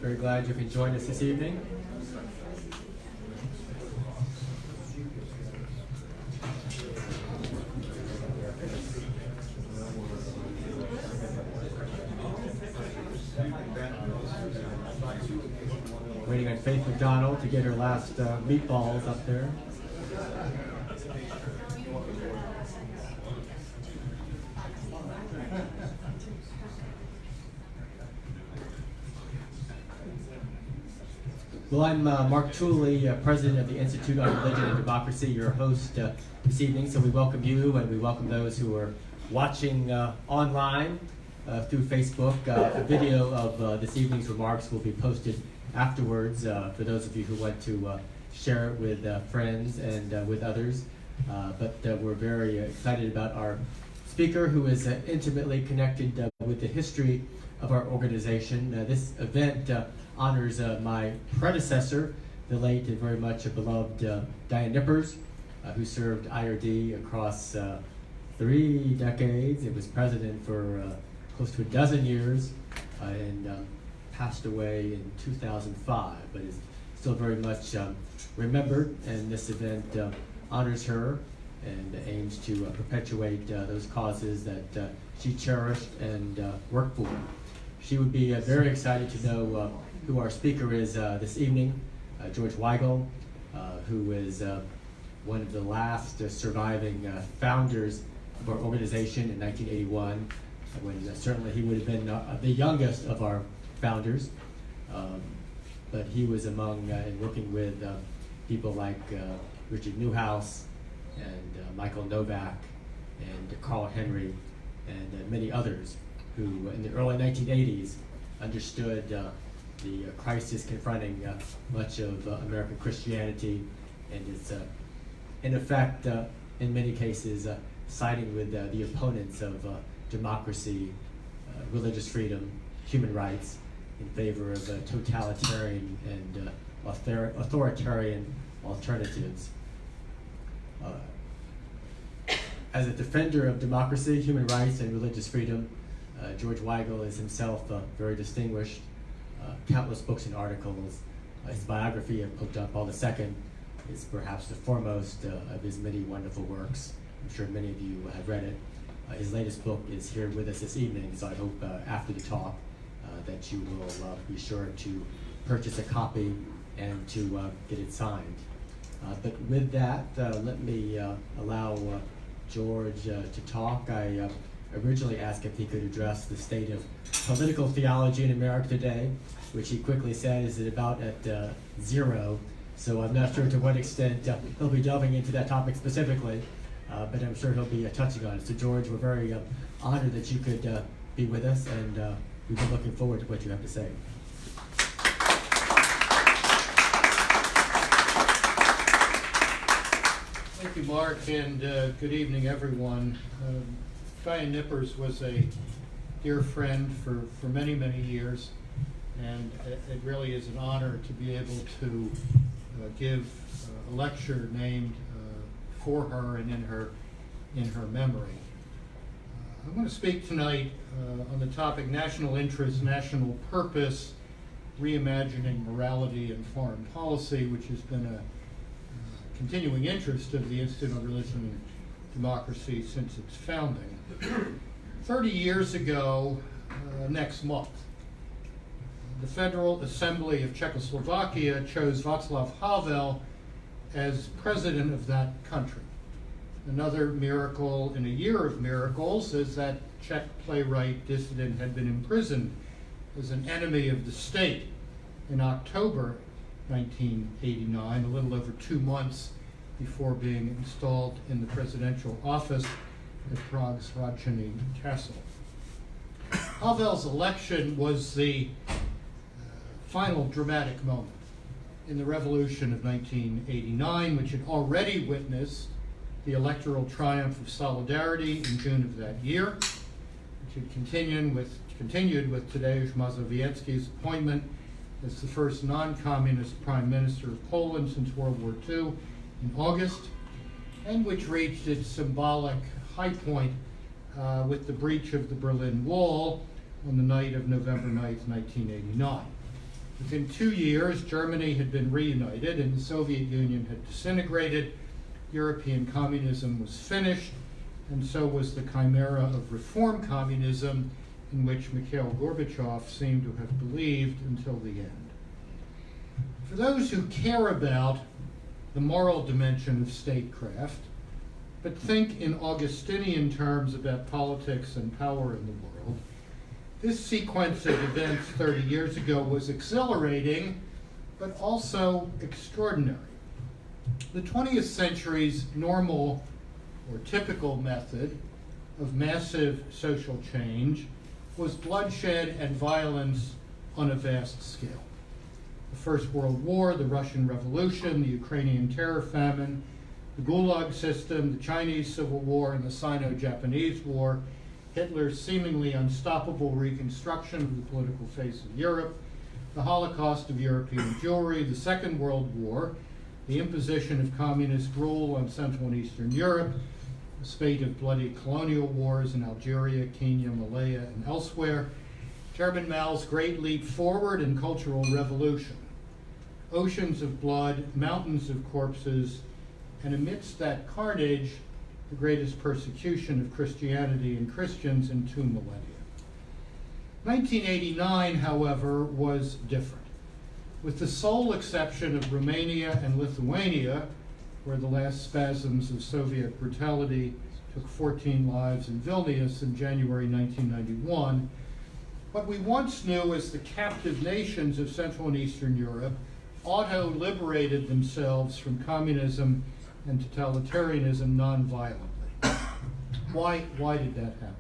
Very glad you can join us this evening. Waiting on Faith McDonald to get her last meatballs up there. Well, I'm Mark Tooley, President of the Institute on Religion and Democracy, your host this evening. So we welcome you and we welcome those who are watching online through Facebook. A video of this evening's remarks will be posted afterwards for those of you who want to share it with friends and with others. But we're very excited about our speaker who is intimately connected with the history of our organization. This event honors my predecessor, the late and very much beloved Diane Knippers, who served IRD across 3 decades. It was president for close to a dozen years and passed away in 2005, but is still very much remembered, and this event honors her and aims to perpetuate those causes that she cherished and worked for. She would be very excited to know who our speaker is this evening, George Weigel, who is one of the last surviving founders of our organization in 1981, when certainly he would have been the youngest of our founders, but he was among and working with people like Richard Newhouse and Michael Novak and Carl Henry and many others who in the early 1980s understood the crisis confronting much of American Christianity, and it's in effect in many cases siding with the opponents of democracy, religious freedom, human rights in favor of totalitarian and authoritarian alternatives. As a defender of democracy, human rights, and religious freedom, George Weigel is himself very distinguished. Countless books and articles. His biography of Pope John Paul II is perhaps the foremost of his many wonderful works. I'm sure many of you have read it. His latest book is here with us this evening, so I hope after the talk that you will be sure to purchase a copy and to get it signed. But with that, let me allow George to talk. I originally asked if he could address the state of political theology in America today, which he quickly said is about at 0. So I'm not sure to what extent he'll be delving into that topic specifically, but I'm sure he'll be touching on it. So George, we're very honored that you could be with us, and we've been looking forward to what you have to say. Thank you, Mark, and good evening, everyone. Diane Knippers was a dear friend for many, many years, and it really is an honor to be able to give a lecture named for her and in her memory. I'm going to speak tonight on the topic National Interest, National Purpose, Reimagining Morality and Foreign Policy, which has been a continuing interest of the Institute on Religion and Democracy since its founding. 30 years ago, next month, the Federal Assembly of Czechoslovakia chose Václav Havel as president of that country. Another miracle in a year of miracles is that Czech playwright dissident had been imprisoned as an enemy of the state in October 1989, a little over 2 months before being installed in the presidential office at Prague's Hradčany Castle. Havel's election was the final dramatic moment in the revolution of 1989, which had already witnessed the electoral triumph of Solidarity in June of that year, which had continued with Tadeusz Mazowiecki's appointment as the first non-communist prime minister of Poland since World War II in August, and which reached its symbolic high point with the breach of the Berlin Wall on the night of November 9th, 1989. Within 2 years, Germany had been reunited and the Soviet Union had disintegrated. European communism was finished, and so was the chimera of reform communism in which Mikhail Gorbachev seemed to have believed until the end. For those who care about the moral dimension of statecraft, but think in Augustinian terms about politics and power in the world, this sequence of events 30 years ago was exhilarating, but also extraordinary. The 20th century's normal or typical method of massive social change was bloodshed and violence on a vast scale. The First World War, the Russian Revolution, the Ukrainian terror famine, the Gulag system, the Chinese Civil War, and the Sino-Japanese War, Hitler's seemingly unstoppable reconstruction of the political face of Europe, the Holocaust of European Jewry, the Second World War, the imposition of communist rule on Central and Eastern Europe, the spate of bloody colonial wars in Algeria, Kenya, Malaya, and elsewhere, Chairman Mao's great leap forward and cultural revolution. Oceans of blood, mountains of corpses, and amidst that carnage, the greatest persecution of Christianity and Christians in 2 millennia. 1989, however, was different. With the sole exception of Romania and Lithuania, where the last spasms of Soviet brutality took 14 lives in Vilnius in January 1991, what we once knew as the captive nations of Central and Eastern Europe auto-liberated themselves from communism and totalitarianism non-violently. Why did that happen?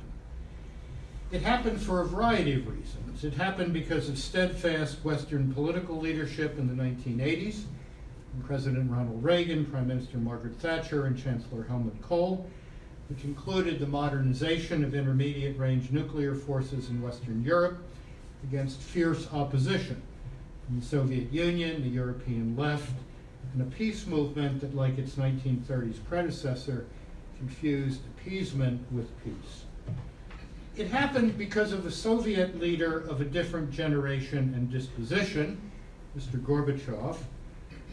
It happened for a variety of reasons. It happened because of steadfast Western political leadership in the 1980s, from President Ronald Reagan, Prime Minister Margaret Thatcher, and Chancellor Helmut Kohl, which included the modernization of intermediate-range nuclear forces in Western Europe against fierce opposition from the Soviet Union, the European left, and a peace movement that, like its 1930s predecessor, confused appeasement with peace. It happened because of a Soviet leader of a different generation and disposition, Mr. Gorbachev,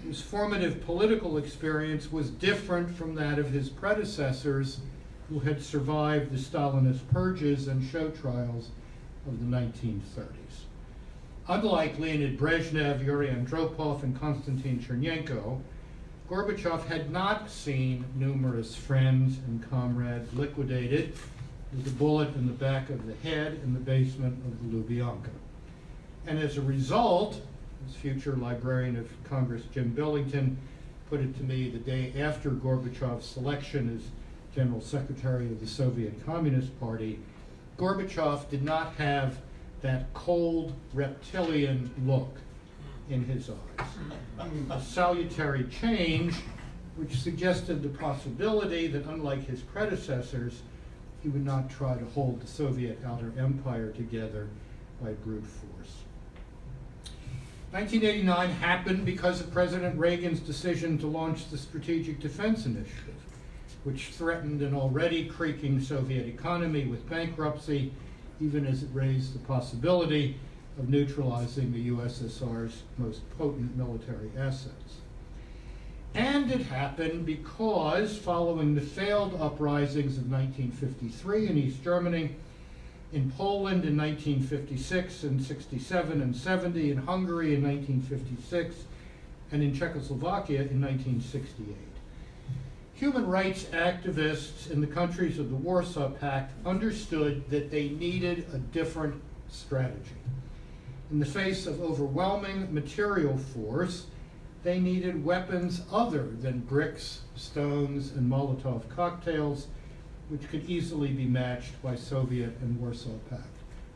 whose formative political experience was different from that of his predecessors who had survived the Stalinist purges and show trials of the 1930s. Unlike Leonid Brezhnev, Yuri Andropov, and Konstantin Chernenko, Gorbachev had not seen numerous friends and comrades liquidated with a bullet in the back of the head in the basement of the Lubyanka. And as a result, as future Librarian of Congress Jim Billington put it to me the day after Gorbachev's selection as General Secretary of the Soviet Communist Party, Gorbachev did not have that cold reptilian look in his eyes. A salutary change which suggested the possibility that, unlike his predecessors, he would not try to hold the Soviet outer empire together by brute force. 1989 happened because of President Reagan's decision to launch the Strategic Defense Initiative, which threatened an already creaking Soviet economy with bankruptcy, even as it raised the possibility of neutralizing the USSR's most potent military assets. And it happened because, following the failed uprisings of 1953 in East Germany, in Poland in 1956 and 67 and 70, in Hungary in 1956, and in Czechoslovakia in 1968. Human rights activists in the countries of the Warsaw Pact understood that they needed a different strategy. In the face of overwhelming material force, they needed weapons other than bricks, stones, and Molotov cocktails, which could easily be matched by Soviet and Warsaw Pact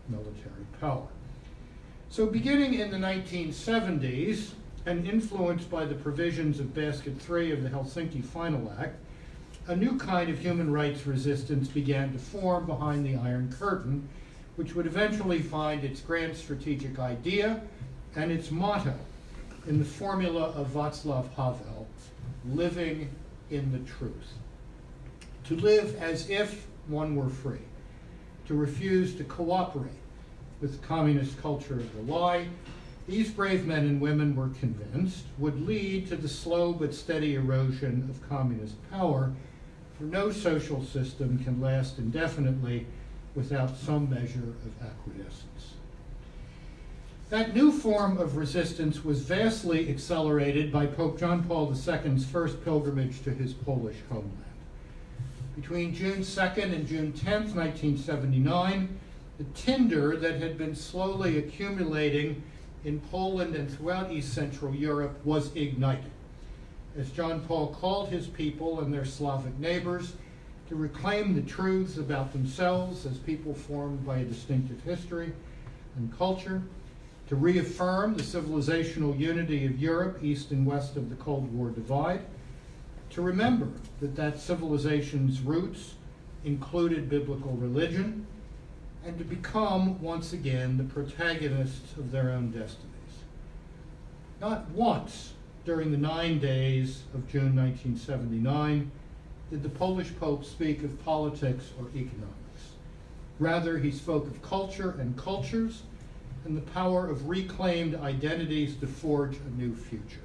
military power. So beginning in the 1970s, and influenced by the provisions of Basket 3 of the Helsinki Final Act, a new kind of human rights resistance began to form behind the Iron Curtain, which would eventually find its grand strategic idea and its motto in the formula of Václav Havel, living in the truth. To live as if one were free, to refuse to cooperate, with the communist culture of the lie, these brave men and women were convinced would lead to the slow but steady erosion of communist power, for no social system can last indefinitely without some measure of acquiescence. That new form of resistance was vastly accelerated by Pope John Paul II's first pilgrimage to his Polish homeland. Between June 2nd and June 10th, 1979, the tinder that had been slowly accumulating in Poland and throughout East Central Europe was ignited, as John Paul called his people and their Slavic neighbors to reclaim the truths about themselves as people formed by a distinctive history and culture, to reaffirm the civilizational unity of Europe east and west of the Cold War divide, to remember that civilization's roots included biblical religion, and to become, once again, the protagonists of their own destinies. Not once during the 9 days of June 1979 did the Polish Pope speak of politics or economics. Rather, he spoke of culture and cultures and the power of reclaimed identities to forge a new future.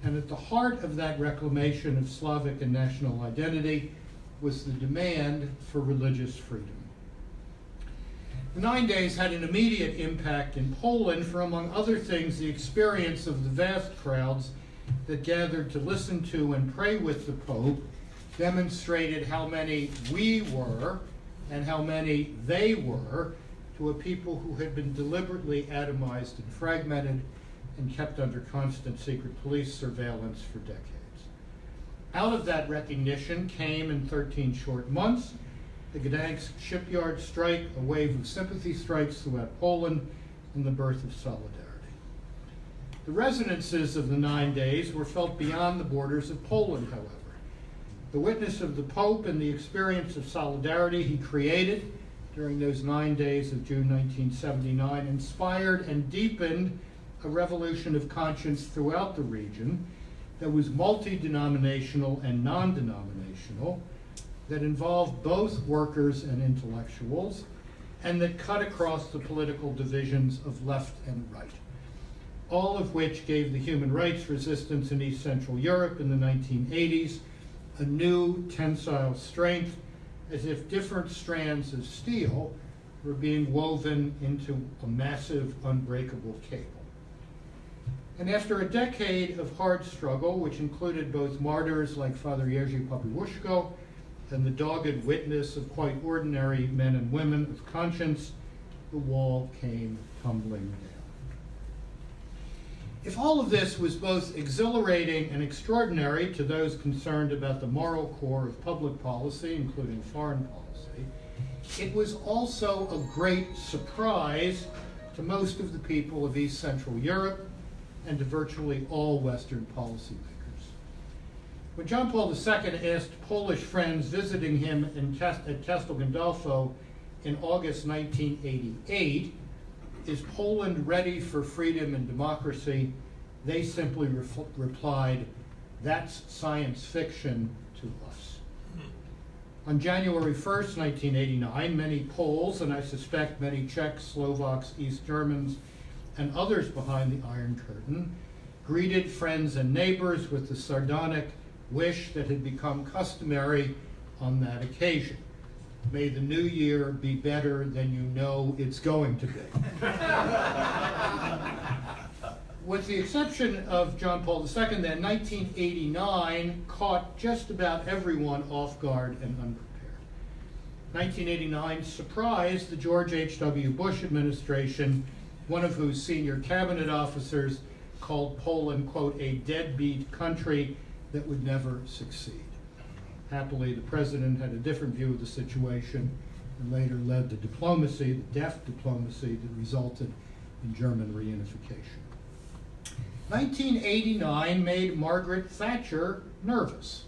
And at the heart of that reclamation of Slavic and national identity was the demand for religious freedom. The 9 days had an immediate impact in Poland for, among other things, the experience of the vast crowds that gathered to listen to and pray with the Pope demonstrated how many we were and how many they were to a people who had been deliberately atomized and fragmented and kept under constant secret police surveillance for decades. Out of that recognition came, in 13 short months, the Gdansk shipyard strike, a wave of sympathy strikes throughout Poland, and the birth of Solidarity. The resonances of the 9 days were felt beyond the borders of Poland, however. The witness of the Pope and the experience of solidarity he created during those 9 days of June 1979 inspired and deepened a revolution of conscience throughout the region that was multi-denominational and non-denominational, that involved both workers and intellectuals, and that cut across the political divisions of left and right, all of which gave the human rights resistance in East Central Europe in the 1980s a new tensile strength, as if different strands of steel were being woven into a massive, unbreakable cable. And after a decade of hard struggle, which included both martyrs like Father Jerzy Popiełuszko and the dogged witness of quite ordinary men and women of conscience, the wall came tumbling down. If all of this was both exhilarating and extraordinary to those concerned about the moral core of public policy, including foreign policy, it was also a great surprise to most of the people of East Central Europe and to virtually all Western policymakers. When John Paul II asked Polish friends visiting him at Castel Gandolfo in August 1988, "Is Poland ready for freedom and democracy?" they simply replied, "That's science fiction to us." On January 1st, 1989, many Poles, and I suspect many Czechs, Slovaks, East Germans, and others behind the Iron Curtain, greeted friends and neighbors with the sardonic wish that had become customary on that occasion: "May the new year be better than you know it's going to be." With the exception of John Paul II, then, 1989 caught just about everyone off guard and unprepared. 1989 surprised the George H.W. Bush administration, one of whose senior cabinet officers called Poland, quote, "a deadbeat country that would never succeed." Happily, the president had a different view of the situation and later led the diplomacy, the deft diplomacy that resulted in German reunification. 1989 made Margaret Thatcher nervous.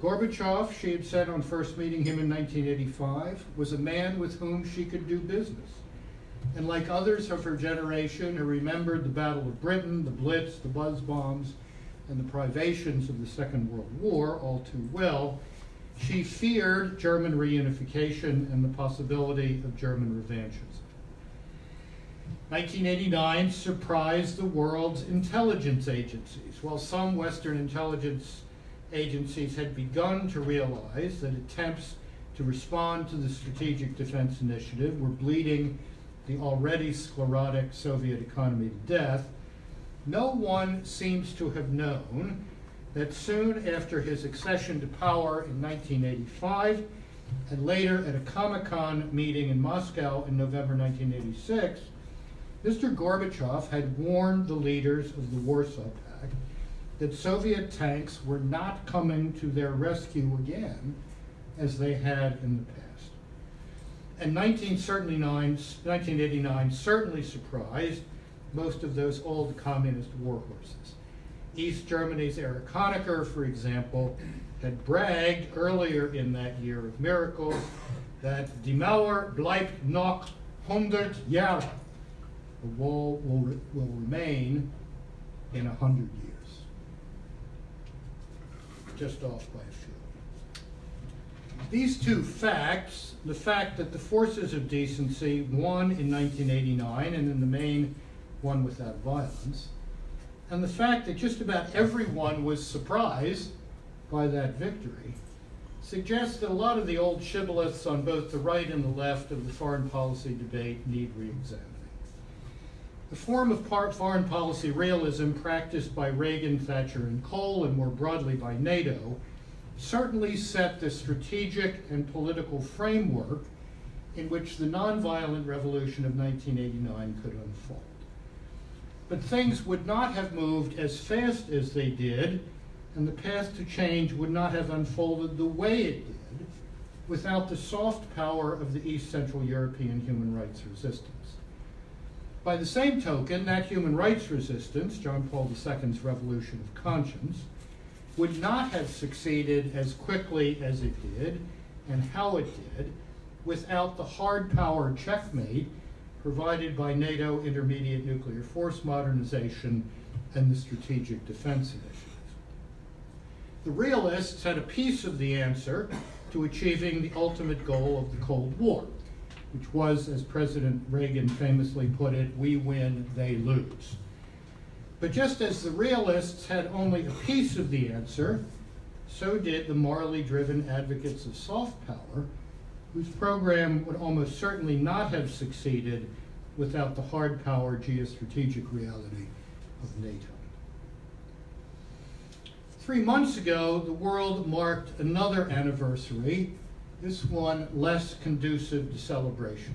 Gorbachev, she had said on first meeting him in 1985, was a man with whom she could do business. And like others of her generation who remembered the Battle of Britain, the Blitz, the buzz bombs, and the privations of the Second World War all too well, she feared German reunification and the possibility of German revanchism. 1989 surprised the world's intelligence agencies. While some Western intelligence agencies had begun to realize that attempts to respond to the Strategic Defense Initiative were bleeding the already sclerotic Soviet economy to death, no one seems to have known that soon after his accession to power in 1985, and later at a Comic-Con meeting in Moscow in November 1986, Mr. Gorbachev had warned the leaders of the Warsaw Pact that Soviet tanks were not coming to their rescue again as they had in the past. And 1989 certainly surprised most of those old communist warhorses. East Germany's Erich Honecker, for example, had bragged earlier in that year of miracles that Die Mauer bleibt noch 100 Jahre. The wall will remain in 100 years. Just off by a few. These two facts, the fact that the forces of decency won in 1989 and in the main won without violence, and the fact that just about everyone was surprised by that victory, suggests that a lot of the old shibboleths on both the right and the left of the foreign policy debate need re-examining. The form of foreign policy realism practiced by Reagan, Thatcher, and Kohl, and more broadly by NATO, certainly set the strategic and political framework in which the nonviolent revolution of 1989 could unfold. But things would not have moved as fast as they did, and the path to change would not have unfolded the way it did without the soft power of the East Central European human rights resistance. By the same token, that human rights resistance, John Paul II's revolution of conscience, would not have succeeded as quickly as it did, and how it did, without the hard power checkmate provided by NATO intermediate nuclear force modernization and the Strategic Defense Initiative. The realists had a piece of the answer to achieving the ultimate goal of the Cold War, which was, as President Reagan famously put it, we win, they lose. But just as the realists had only a piece of the answer, so did the morally driven advocates of soft power, whose program would almost certainly not have succeeded without the hard power geostrategic reality of NATO. 3 months ago, the world marked another anniversary, this one less conducive to celebration.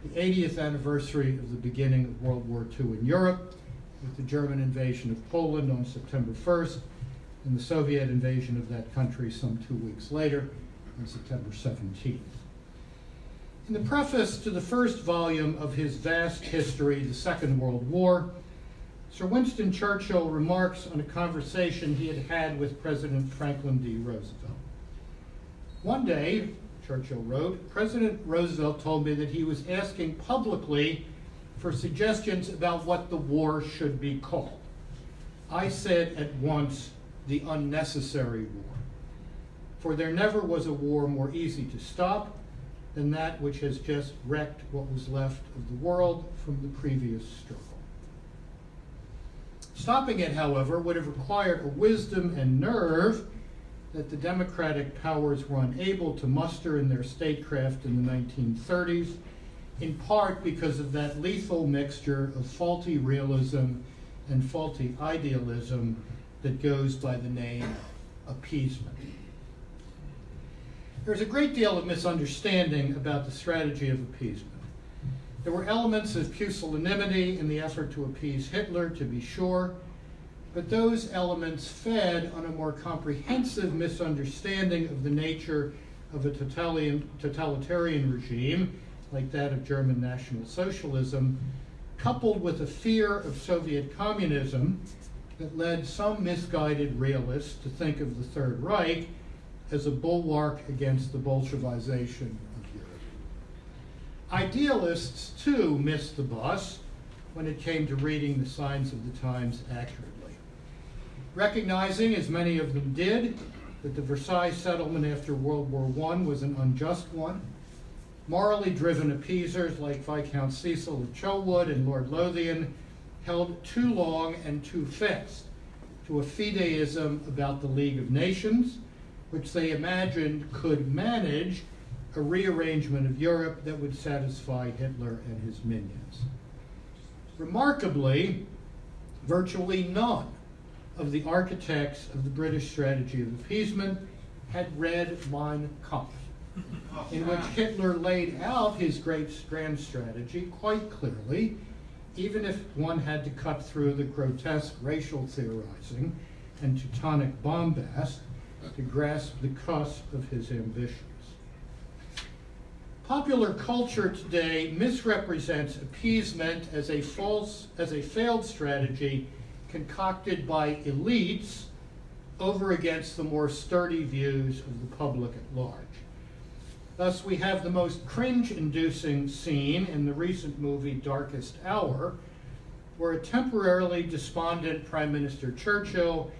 The 80th anniversary of the beginning of World War II in Europe, with the German invasion of Poland on September 1st, and the Soviet invasion of that country some 2 weeks later, on September 17th. In the preface to the first volume of his vast history, The Second World War, Sir Winston Churchill remarks on a conversation he had had with President Franklin D. Roosevelt. One day, Churchill wrote, President Roosevelt told me that he was asking publicly for suggestions about what the war should be called. I said at once, the unnecessary war. For there never was a war more easy to stop than that which has just wrecked what was left of the world from the previous struggle. Stopping it, however, would have required a wisdom and nerve that the democratic powers were unable to muster in their statecraft in the 1930s, in part because of that lethal mixture of faulty realism and faulty idealism that goes by the name appeasement. There's a great deal of misunderstanding about the strategy of appeasement. There were elements of pusillanimity in the effort to appease Hitler, to be sure, but those elements fed on a more comprehensive misunderstanding of the nature of a totalitarian regime, like that of German National Socialism, coupled with a fear of Soviet communism that led some misguided realists to think of the Third Reich as a bulwark against the Bolshevization of Europe. Idealists, too, missed the bus when it came to reading the signs of the times accurately. Recognizing, as many of them did, that the Versailles settlement after World War I was an unjust one, Morally driven appeasers like Viscount Cecil of Chelwood and Lord Lothian held too long and too fast to a fideism about the League of Nations, which they imagined could manage a rearrangement of Europe that would satisfy Hitler and his minions. Remarkably, virtually none of the architects of the British strategy of appeasement had read Mein Kampf, in which Hitler laid out his great grand strategy quite clearly, even if one had to cut through the grotesque racial theorizing and Teutonic bombast to grasp the cusp of his ambitions. Popular culture today misrepresents appeasement as a failed strategy concocted by elites over against the more sturdy views of the public at large. Thus, we have the most cringe-inducing scene in the recent movie Darkest Hour, where a temporarily despondent Prime Minister Churchill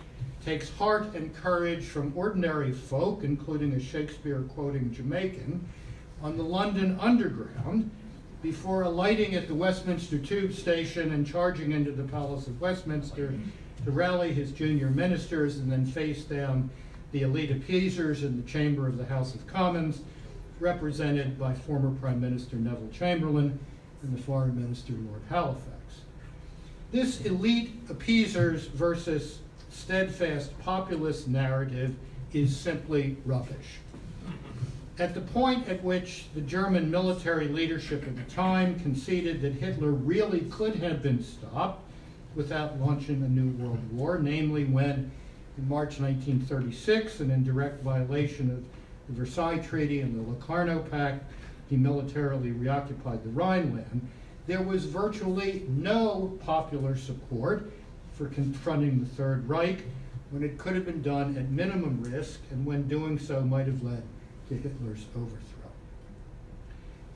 takes heart and courage from ordinary folk, including a Shakespeare-quoting Jamaican, on the London Underground before alighting at the Westminster Tube Station and charging into the Palace of Westminster to rally his junior ministers and then face down the elite appeasers in the chamber of the House of Commons, represented by former Prime Minister Neville Chamberlain and the Foreign Minister Lord Halifax. This elite appeasers versus steadfast populist narrative is simply rubbish. At the point at which the German military leadership at the time conceded that Hitler really could have been stopped without launching a new world war, namely when, in March 1936, and in direct violation of the Versailles Treaty and the Locarno Pact, he militarily reoccupied the Rhineland, there was virtually no popular support for confronting the Third Reich when it could have been done at minimum risk and when doing so might have led to Hitler's overthrow.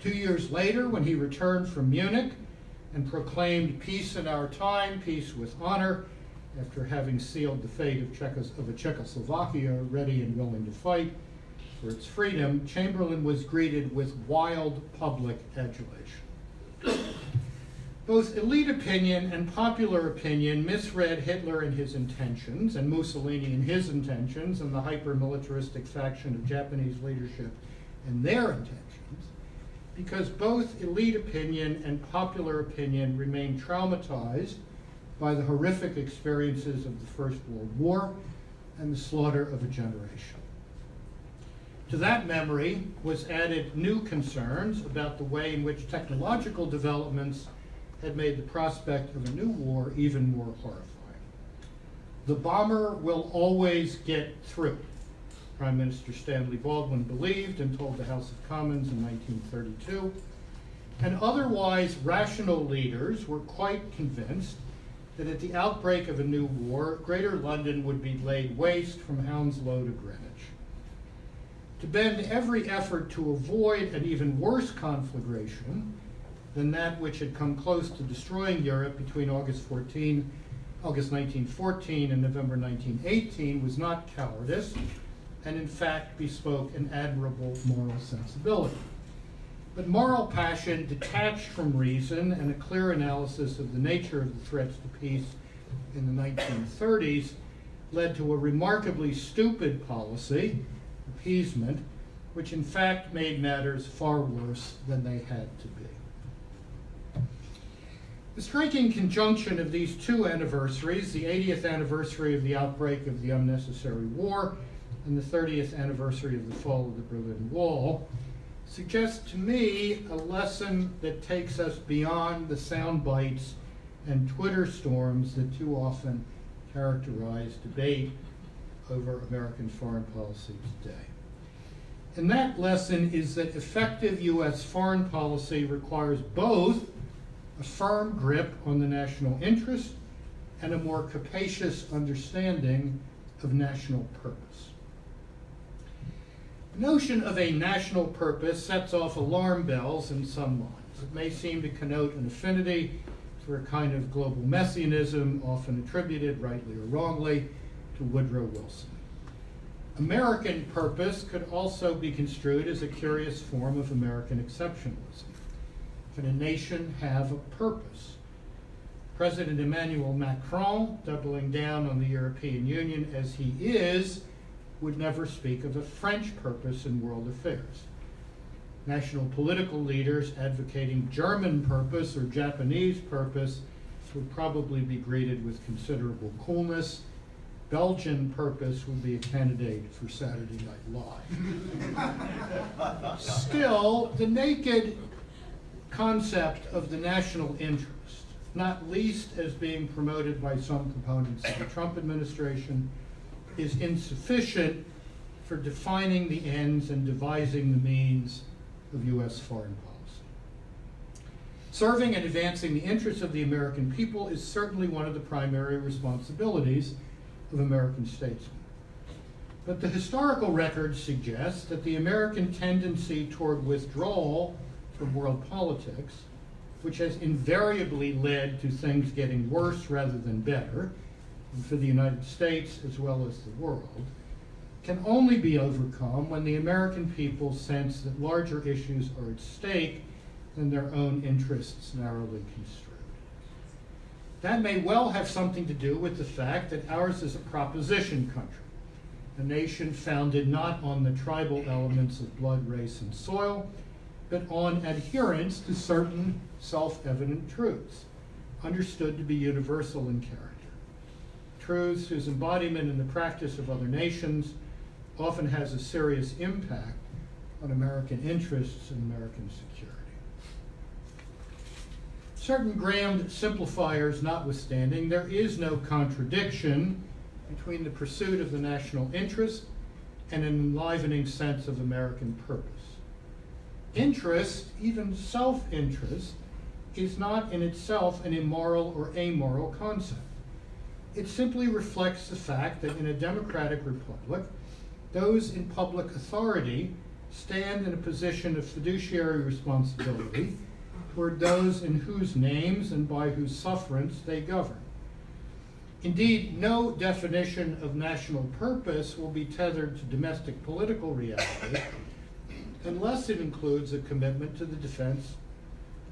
2 years later, when he returned from Munich and proclaimed peace in our time, peace with honor, after having sealed the fate of a Czechoslovakia ready and willing to fight for its freedom, Chamberlain was greeted with wild public adulation. Both elite opinion and popular opinion misread Hitler and his intentions, and Mussolini and his intentions, and the hyper-militaristic faction of Japanese leadership and their intentions, because both elite opinion and popular opinion remained traumatized by the horrific experiences of the First World War and the slaughter of a generation. To that memory was added new concerns about the way in which technological developments had made the prospect of a new war even more horrifying. The bomber will always get through, Prime Minister Stanley Baldwin believed and told the House of Commons in 1932, and otherwise rational leaders were quite convinced that at the outbreak of a new war, Greater London would be laid waste from Hounslow to Greenwich. To bend every effort to avoid an even worse conflagration than that which had come close to destroying Europe between August 1914 and November 1918 was not cowardice, and in fact bespoke an admirable moral sensibility. But moral passion detached from reason and a clear analysis of the nature of the threats to peace in the 1930s led to a remarkably stupid policy, appeasement, which in fact made matters far worse than they had to be. The striking conjunction of these two anniversaries, the 80th anniversary of the outbreak of the unnecessary war and the 30th anniversary of the fall of the Berlin Wall, suggests to me a lesson that takes us beyond the sound bites and Twitter storms that too often characterize debate over American foreign policy today. And that lesson is that effective U.S. foreign policy requires both a firm grip on the national interest and a more capacious understanding of national purpose. The notion of a national purpose sets off alarm bells in some minds. It may seem to connote an affinity for a kind of global messianism, often attributed, rightly or wrongly, to Woodrow Wilson. American purpose could also be construed as a curious form of American exceptionalism. Can a nation have a purpose? President Emmanuel Macron, doubling down on the European Union as he is, would never speak of a French purpose in world affairs. National political leaders advocating German purpose or Japanese purpose would probably be greeted with considerable coolness. Belgian purpose would be a candidate for Saturday Night Live. Still, the naked concept of the national interest, not least as being promoted by some components of the Trump administration, is insufficient for defining the ends and devising the means of U.S. foreign policy. Serving and advancing the interests of the American people is certainly one of the primary responsibilities of American statesmen. But the historical record suggests that the American tendency toward withdrawal from world politics, which has invariably led to things getting worse rather than better, for the United States as well as the world, can only be overcome when the American people sense that larger issues are at stake than their own interests narrowly construed. That may well have something to do with the fact that ours is a proposition country, a nation founded not on the tribal elements of blood, race, and soil, but on adherence to certain self-evident truths, understood to be universal in character. Truths whose embodiment in the practice of other nations often has a serious impact on American interests and American security. Certain grand simplifiers notwithstanding, there is no contradiction between the pursuit of the national interest and an enlivening sense of American purpose. Interest, even self-interest, is not in itself an immoral or amoral concept. It simply reflects the fact that in a democratic republic, those in public authority stand in a position of fiduciary responsibility toward those in whose names and by whose sufferance they govern. Indeed, no definition of national purpose will be tethered to domestic political reality unless it includes a commitment to the defense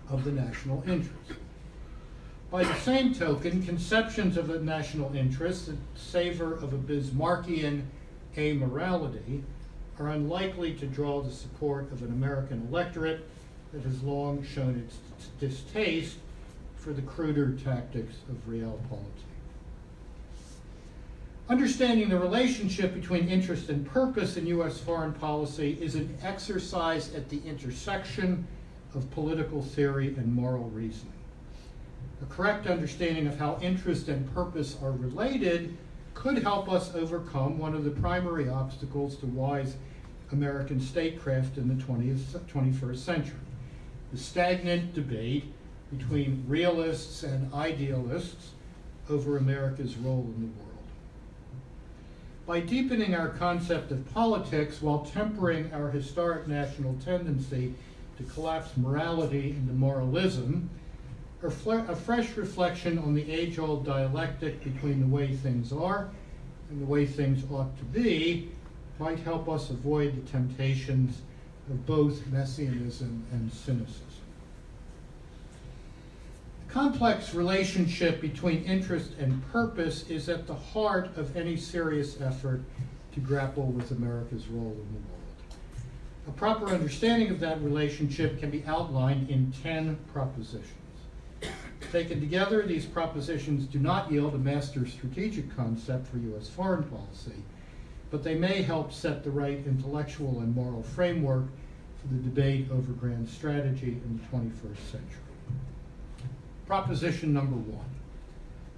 of the national interest. By the same token, conceptions of a national interest that savor of a Bismarckian amorality are unlikely to draw the support of an American electorate that has long shown its distaste for the cruder tactics of realpolitik. Understanding the relationship between interest and purpose in U.S. foreign policy is an exercise at the intersection of political theory and moral reasoning. A correct understanding of how interest and purpose are related could help us overcome one of the primary obstacles to wise American statecraft in the 21st century, the stagnant debate between realists and idealists over America's role in the world. By deepening our concept of politics while tempering our historic national tendency to collapse morality into moralism, a fresh reflection on the age-old dialectic between the way things are and the way things ought to be might help us avoid the temptations of both messianism and cynicism. The complex relationship between interest and purpose is at the heart of any serious effort to grapple with America's role in the world. A proper understanding of that relationship can be outlined in 10 propositions. Taken together, these propositions do not yield a master strategic concept for U.S. foreign policy, but they may help set the right intellectual and moral framework for the debate over grand strategy in the 21st century. Proposition number 1.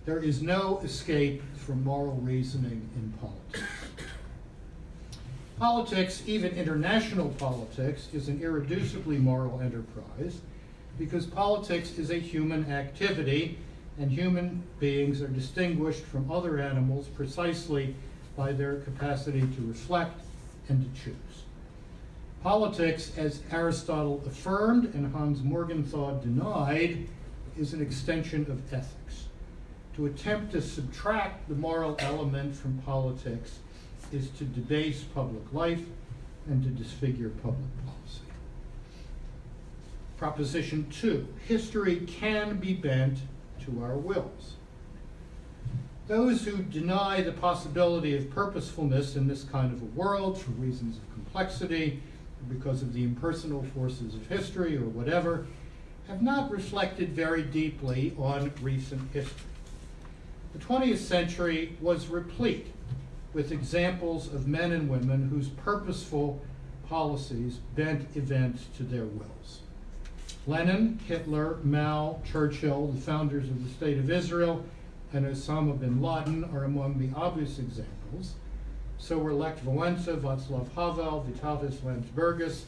There is no escape from moral reasoning in politics. Politics, even international politics, is an irreducibly moral enterprise because politics is a human activity and human beings are distinguished from other animals precisely by their capacity to reflect and to choose. Politics, as Aristotle affirmed and Hans Morgenthau denied, is an extension of ethics. To attempt to subtract the moral element from politics is to debase public life and to disfigure public policy. Proposition 2, history can be bent to our wills. Those who deny the possibility of purposefulness in this kind of a world for reasons of complexity, because of the impersonal forces of history or whatever, have not reflected very deeply on recent history. The 20th century was replete with examples of men and women whose purposeful policies bent events to their wills. Lenin, Hitler, Mao, Churchill, the founders of the State of Israel, and Osama bin Laden are among the obvious examples. So were Lech Wałęsa, Václav Havel, Vitalis Landsbergis,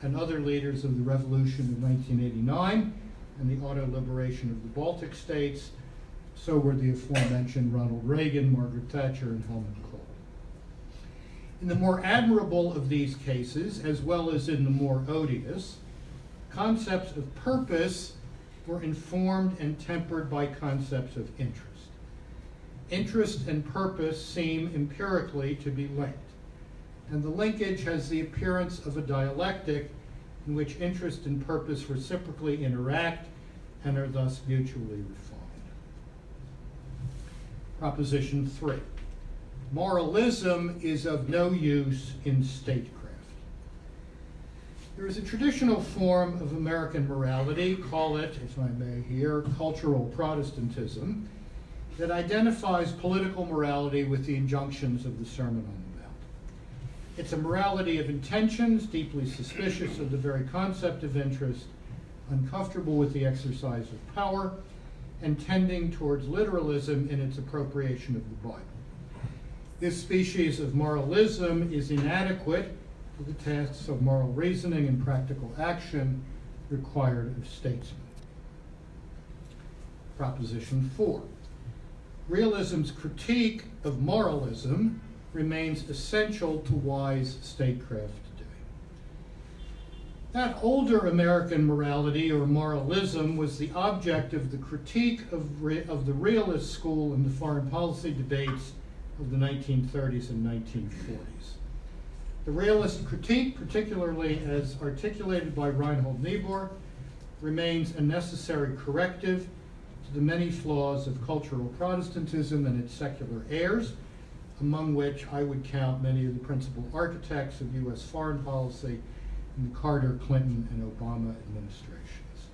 and other leaders of the revolution of 1989 and the auto-liberation of the Baltic states. So were the aforementioned Ronald Reagan, Margaret Thatcher, and Helmut Kohl. In the more admirable of these cases, as well as in the more odious, concepts of purpose were informed and tempered by concepts of interest. Interest and purpose seem empirically to be linked, and the linkage has the appearance of a dialectic in which interest and purpose reciprocally interact and are thus mutually refined. Proposition 3. Moralism is of no use in statecraft. There is a traditional form of American morality, call it, if I may here, cultural Protestantism, that identifies political morality with the injunctions of the Sermon on the Mount. It's a morality of intentions, deeply suspicious of the very concept of interest, uncomfortable with the exercise of power, and tending towards literalism in its appropriation of the Bible. This species of moralism is inadequate to the tasks of moral reasoning and practical action required of statesmen. Proposition 4. Realism's critique of moralism remains essential to wise statecraft today. That older American morality or moralism was the object of the critique of the realist school in the foreign policy debates of the 1930s and 1940s. The realist critique, particularly as articulated by Reinhold Niebuhr, remains a necessary corrective to the many flaws of cultural Protestantism and its secular heirs, among which I would count many of the principal architects of U.S. foreign policy in the Carter, Clinton, and Obama administrations.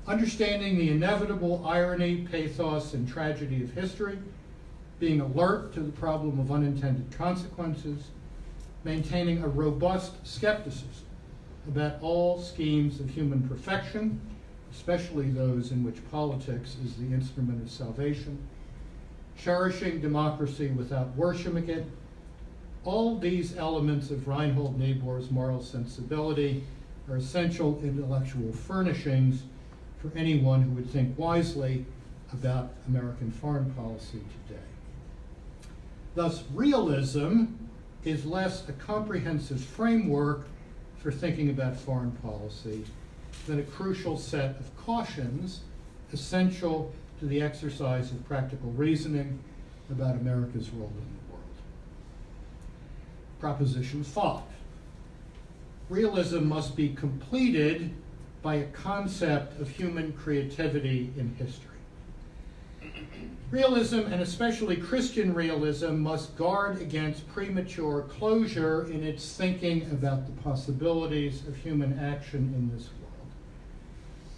Understanding the inevitable irony, pathos, and tragedy of history, being alert to the problem of unintended consequences, maintaining a robust skepticism about all schemes of human perfection, especially those in which politics is the instrument of salvation, cherishing democracy without worshiping it. All these elements of Reinhold Niebuhr's moral sensibility are essential intellectual furnishings for anyone who would think wisely about American foreign policy today. Thus, realism is less a comprehensive framework for thinking about foreign policy than a crucial set of cautions essential to the exercise of practical reasoning about America's role in the world. Proposition 5. Realism must be completed by a concept of human creativity in history. Realism, and especially Christian realism, must guard against premature closure in its thinking about the possibilities of human action in this world.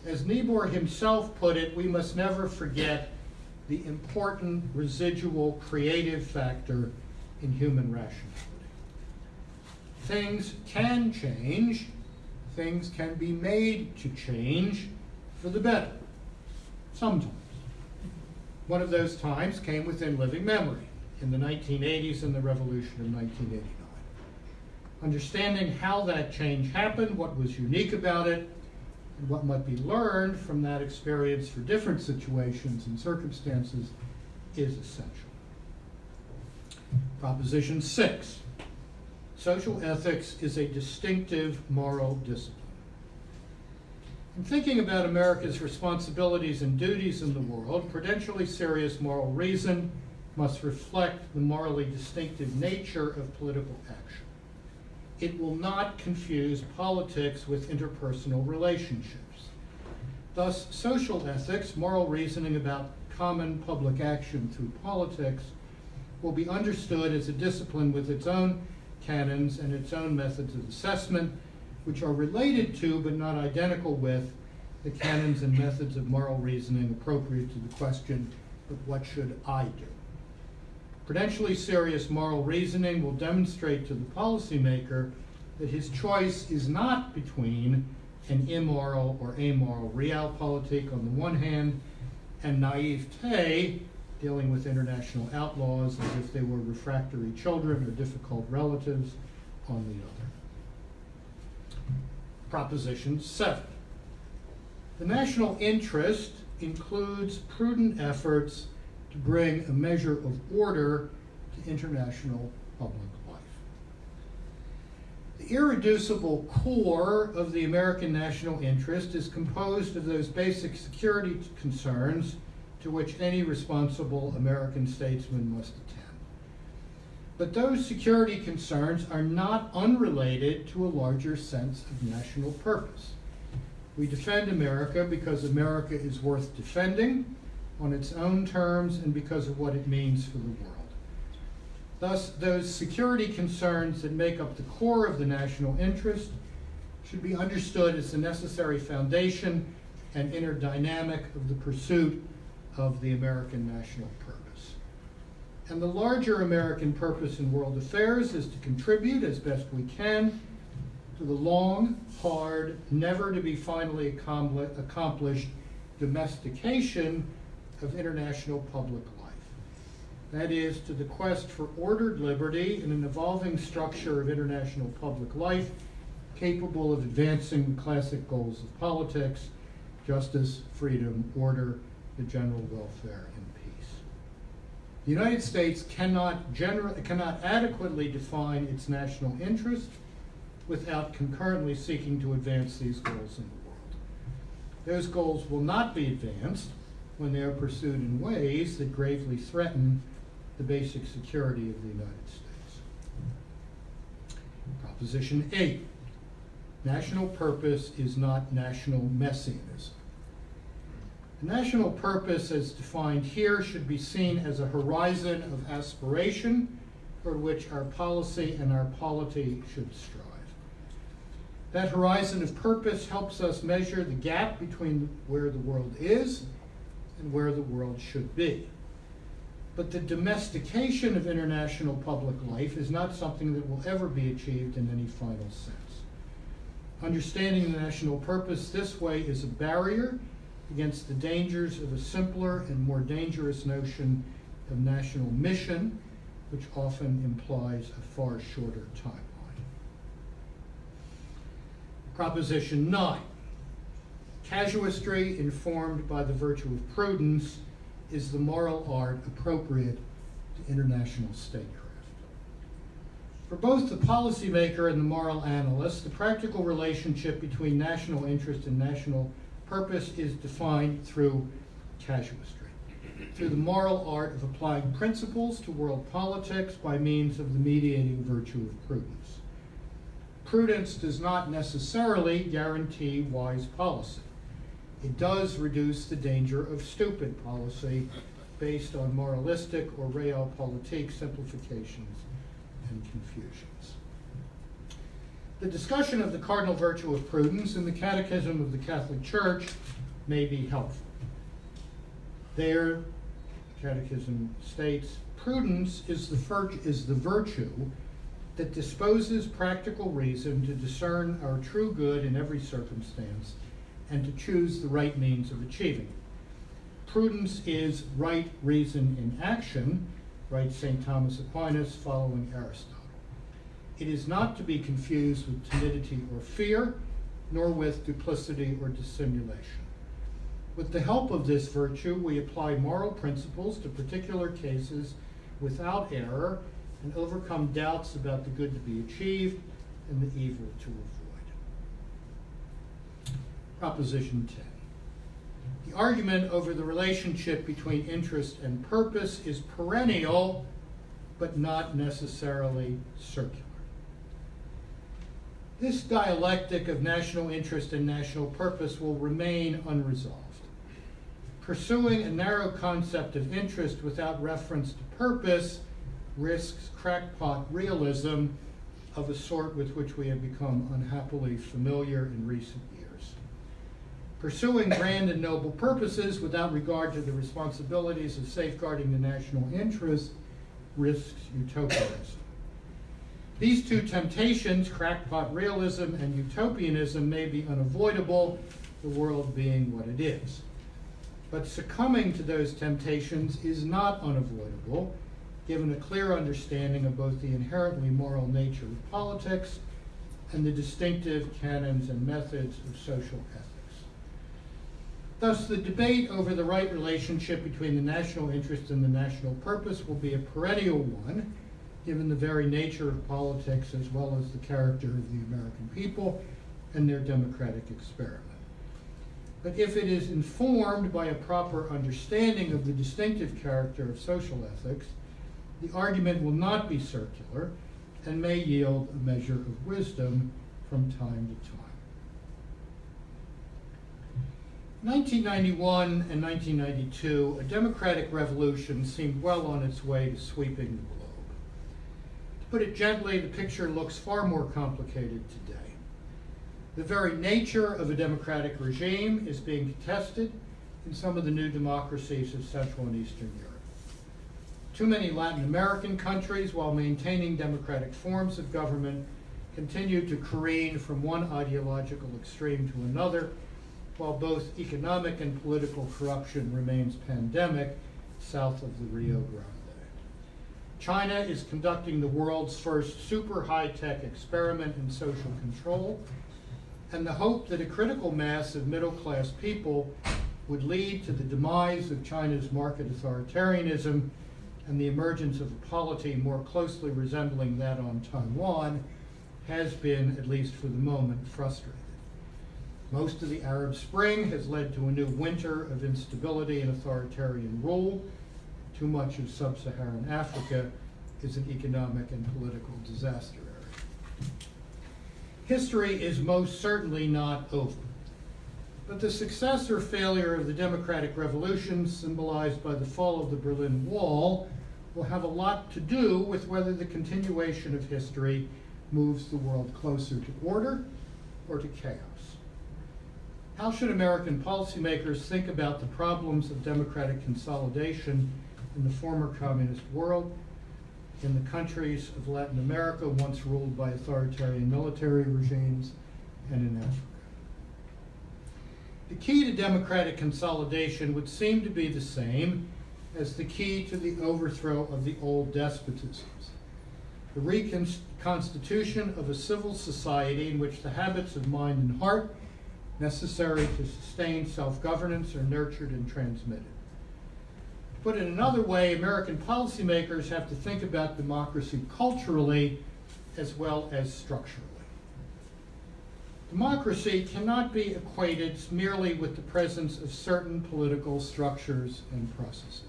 As Niebuhr himself put it, we must never forget the important residual creative factor in human rationality. Things can change, things can be made to change for the better, sometimes. One of those times came within living memory in the 1980s and the revolution of 1989. Understanding how that change happened, what was unique about it, and what might be learned from that experience for different situations and circumstances is essential. Proposition 6. Social ethics is a distinctive moral discipline. In thinking about America's responsibilities and duties in the world, prudentially serious moral reason must reflect the morally distinctive nature of political action. It will not confuse politics with interpersonal relationships. Thus, social ethics, moral reasoning about common public action through politics, will be understood as a discipline with its own canons and its own methods of assessment, which are related to but not identical with the canons and methods of moral reasoning appropriate to the question of what should I do. Prudentially serious moral reasoning will demonstrate to the policymaker that his choice is not between an immoral or amoral realpolitik on the one hand and naivete, dealing with international outlaws as if they were refractory children or difficult relatives, on the other. Proposition 7. The national interest includes prudent efforts to bring a measure of order to international public life. The irreducible core of the American national interest is composed of those basic security concerns to which any responsible American statesman must attend. But those security concerns are not unrelated to a larger sense of national purpose. We defend America because America is worth defending on its own terms and because of what it means for the world. Thus, those security concerns that make up the core of the national interest should be understood as the necessary foundation and inner dynamic of the pursuit of the American national purpose. And the larger American purpose in world affairs is to contribute as best we can to the long, hard, never to be finally accomplished domestication of international public life. That is, to the quest for ordered liberty in an evolving structure of international public life capable of advancing the classic goals of politics: justice, freedom, order, the general welfare, and peace. The United States cannot adequately define its national interest without concurrently seeking to advance these goals in the world. Those goals will not be advanced when they are pursued in ways that gravely threaten the basic security of the United States. Proposition 8. National purpose is not national messianism. The national purpose as defined here should be seen as a horizon of aspiration toward which our policy and our polity should strive. That horizon of purpose helps us measure the gap between where the world is and where the world should be. But the domestication of international public life is not something that will ever be achieved in any final sense. Understanding the national purpose this way is a barrier against the dangers of a simpler and more dangerous notion of national mission, which often implies a far shorter timeline. Proposition 9. Casuistry informed by the virtue of prudence is the moral art appropriate to international statecraft. For both the policymaker and the moral analyst, the practical relationship between national interest and national purpose is defined through casuistry, through the moral art of applying principles to world politics by means of the mediating virtue of prudence. Prudence does not necessarily guarantee wise policy. It does reduce the danger of stupid policy based on moralistic or realpolitik simplifications and confusions. The discussion of the cardinal virtue of prudence in the Catechism of the Catholic Church may be helpful. There, the Catechism states, prudence is the virtue that disposes practical reason to discern our true good in every circumstance and to choose the right means of achieving it. Prudence is right reason in action, writes St. Thomas Aquinas following Aristotle. It is not to be confused with timidity or fear, nor with duplicity or dissimulation. With the help of this virtue, we apply moral principles to particular cases without error and overcome doubts about the good to be achieved and the evil to avoid. Proposition 10. The argument over the relationship between interest and purpose is perennial, but not necessarily circular. This dialectic of national interest and national purpose will remain unresolved. Pursuing a narrow concept of interest without reference to purpose risks crackpot realism of a sort with which we have become unhappily familiar in recent years. Pursuing grand and noble purposes without regard to the responsibilities of safeguarding the national interest risks utopianism. These two temptations, crackpot realism and utopianism, may be unavoidable, the world being what it is. But succumbing to those temptations is not unavoidable, given a clear understanding of both the inherently moral nature of politics and the distinctive canons and methods of social ethics. Thus, the debate over the right relationship between the national interest and the national purpose will be a perennial one, given the very nature of politics as well as the character of the American people and their democratic experiment. But if it is informed by a proper understanding of the distinctive character of social ethics, the argument will not be circular and may yield a measure of wisdom from time to time. 1991 and 1992, a democratic revolution seemed well on its way to sweeping the globe. To put it gently, the picture looks far more complicated today. The very nature of a democratic regime is being contested in some of the new democracies of Central and Eastern Europe. Too many Latin American countries, while maintaining democratic forms of government, continue to careen from one ideological extreme to another, while both economic and political corruption remains pandemic south of the Rio Grande. China is conducting the world's first super high-tech experiment in social control, and the hope that a critical mass of middle-class people would lead to the demise of China's market authoritarianism and the emergence of a polity more closely resembling that on Taiwan has been, at least for the moment, frustrated. Most of the Arab Spring has led to a new winter of instability and authoritarian rule. Too much of sub-Saharan Africa is an economic and political disaster area. History is most certainly not over. But the success or failure of the democratic revolution, symbolized by the fall of the Berlin Wall, will have a lot to do with whether the continuation of history moves the world closer to order or to chaos. How should American policymakers think about the problems of democratic consolidation in the former communist world, in the countries of Latin America once ruled by authoritarian military regimes, and in Africa? The key to democratic consolidation would seem to be the same as the key to the overthrow of the old despotisms: the reconstitution of a civil society in which the habits of mind and heart necessary to sustain self-governance are nurtured and transmitted. To put it another way, American policymakers have to think about democracy culturally as well as structurally. Democracy cannot be equated merely with the presence of certain political structures and processes.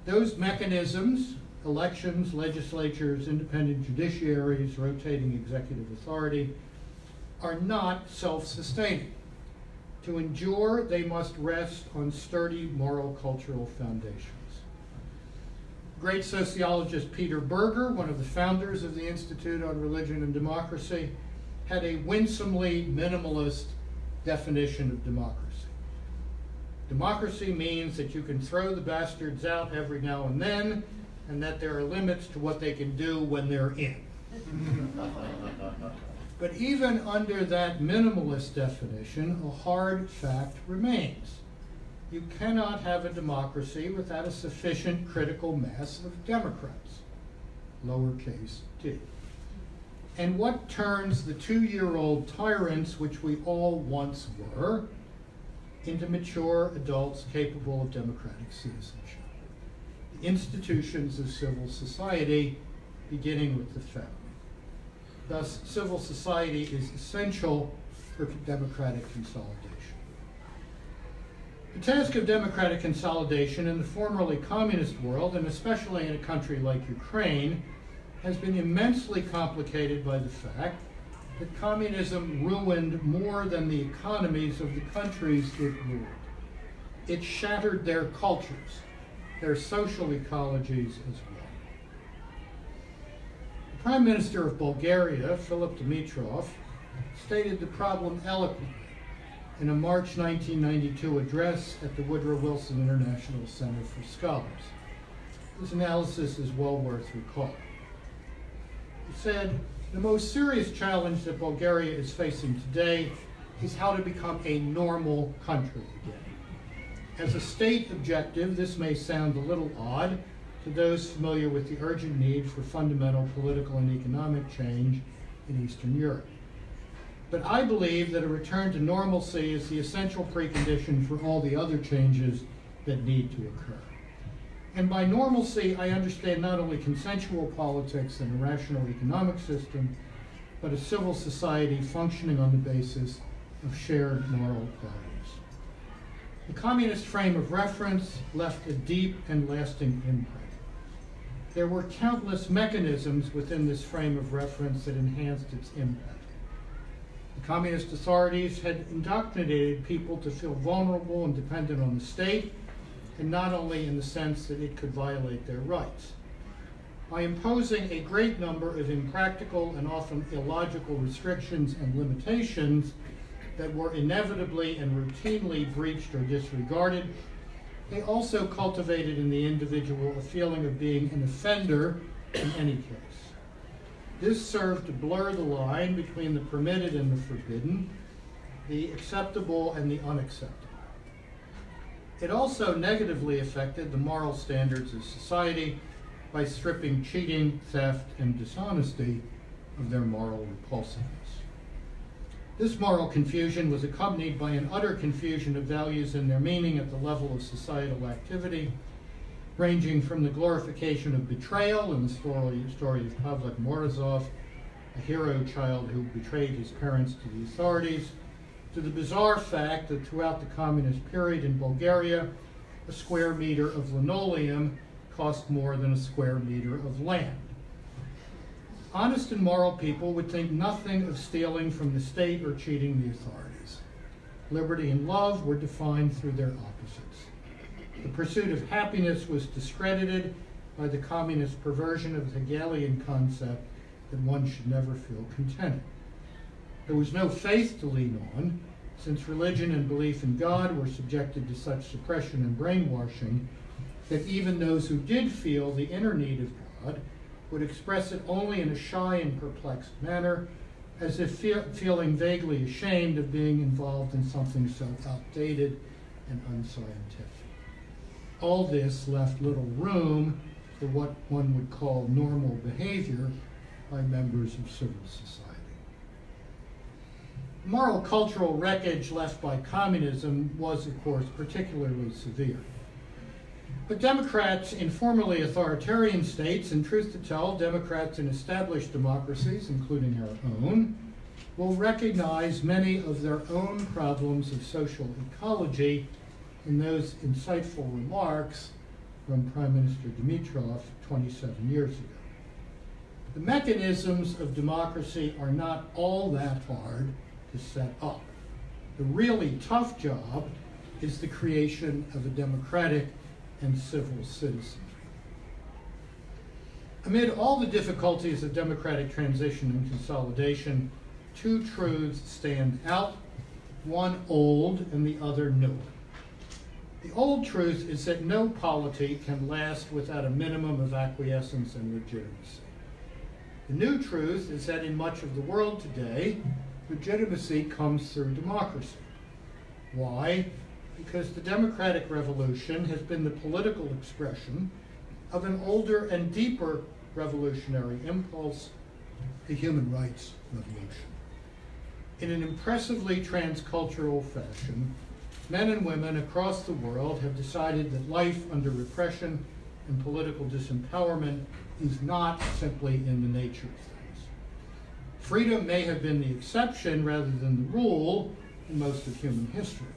Those mechanisms, elections, legislatures, independent judiciaries, rotating executive authority, are not self-sustaining. To endure, they must rest on sturdy moral cultural foundations. Great sociologist Peter Berger, one of the founders of the Institute on Religion and Democracy, had a winsomely minimalist definition of democracy. Democracy means that you can throw the bastards out every now and then, and that there are limits to what they can do when they're in. But even under that minimalist definition, a hard fact remains. You cannot have a democracy without a sufficient critical mass of Democrats, lowercase d. And what turns the 2-year-old tyrants, which we all once were, into mature adults capable of democratic citizenship? The institutions of civil society, beginning with the family. Thus, civil society is essential for democratic consolidation. The task of democratic consolidation in the formerly communist world, and especially in a country like Ukraine, has been immensely complicated by the fact that communism ruined more than the economies of the countries it ruled. It shattered their cultures, their social ecologies as well. The Prime Minister of Bulgaria, Filip Dimitrov, stated the problem eloquently in a March 1992 address at the Woodrow Wilson International Center for Scholars. This analysis is well worth recalling. He said, "The most serious challenge that Bulgaria is facing today is how to become a normal country again. As a state objective, this may sound a little odd to those familiar with the urgent need for fundamental political and economic change in Eastern Europe. But I believe that a return to normalcy is the essential precondition for all the other changes that need to occur. And by normalcy, I understand not only consensual politics and a rational economic system, but a civil society functioning on the basis of shared moral values." The communist frame of reference left a deep and lasting imprint. There were countless mechanisms within this frame of reference that enhanced its impact. The communist authorities had indoctrinated people to feel vulnerable and dependent on the state, and not only in the sense that it could violate their rights. By imposing a great number of impractical and often illogical restrictions and limitations that were inevitably and routinely breached or disregarded, they also cultivated in the individual a feeling of being an offender in any case. This served to blur the line between the permitted and the forbidden, the acceptable and the unacceptable. It also negatively affected the moral standards of society by stripping cheating, theft, and dishonesty of their moral repulsiveness. This moral confusion was accompanied by an utter confusion of values and their meaning at the level of societal activity, ranging from the glorification of betrayal in the story of Pavlik Morozov, a hero child who betrayed his parents to the authorities, to the bizarre fact that throughout the communist period in Bulgaria, a square meter of linoleum cost more than a square meter of land. Honest and moral people would think nothing of stealing from the state or cheating the authorities. Liberty and love were defined through their opposites. The pursuit of happiness was discredited by the communist perversion of the Hegelian concept that one should never feel contented. There was no faith to lean on, since religion and belief in God were subjected to such suppression and brainwashing that even those who did feel the inner need of God would express it only in a shy and perplexed manner, as if feeling vaguely ashamed of being involved in something so outdated and unscientific. All this left little room for what one would call normal behavior by members of civil society. The moral cultural wreckage left by communism was, of course, particularly severe. But Democrats in formerly authoritarian states, and truth to tell, Democrats in established democracies, including our own, will recognize many of their own problems of social ecology in those insightful remarks from Prime Minister Dimitrov 27 years ago. The mechanisms of democracy are not all that hard to set up. The really tough job is the creation of a democratic and civil citizenry. Amid all the difficulties of democratic transition and consolidation, two truths stand out, one old and the other newer. The old truth is that no polity can last without a minimum of acquiescence and legitimacy. The new truth is that in much of the world today, legitimacy comes through democracy. Why? Because the democratic revolution has been the political expression of an older and deeper revolutionary impulse, the human rights revolution. In an impressively transcultural fashion, men and women across the world have decided that life under repression and political disempowerment is not simply in the nature of things. Freedom may have been the exception rather than the rule in most of human history.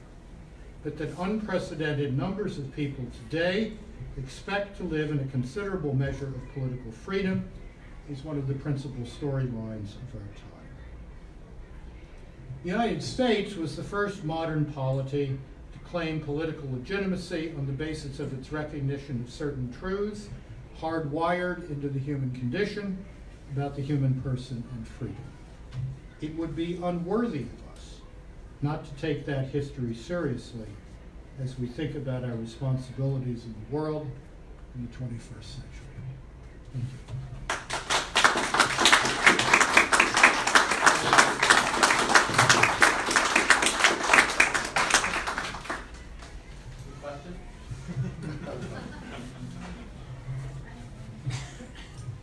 but that unprecedented numbers of people today expect to live in a considerable measure of political freedom is one of the principal storylines of our time. The United States was the first modern polity to claim political legitimacy on the basis of its recognition of certain truths hardwired into the human condition about the human person and freedom. It would be unworthy of us not to take that history seriously as we think about our responsibilities in the world in the 21st century. Thank you.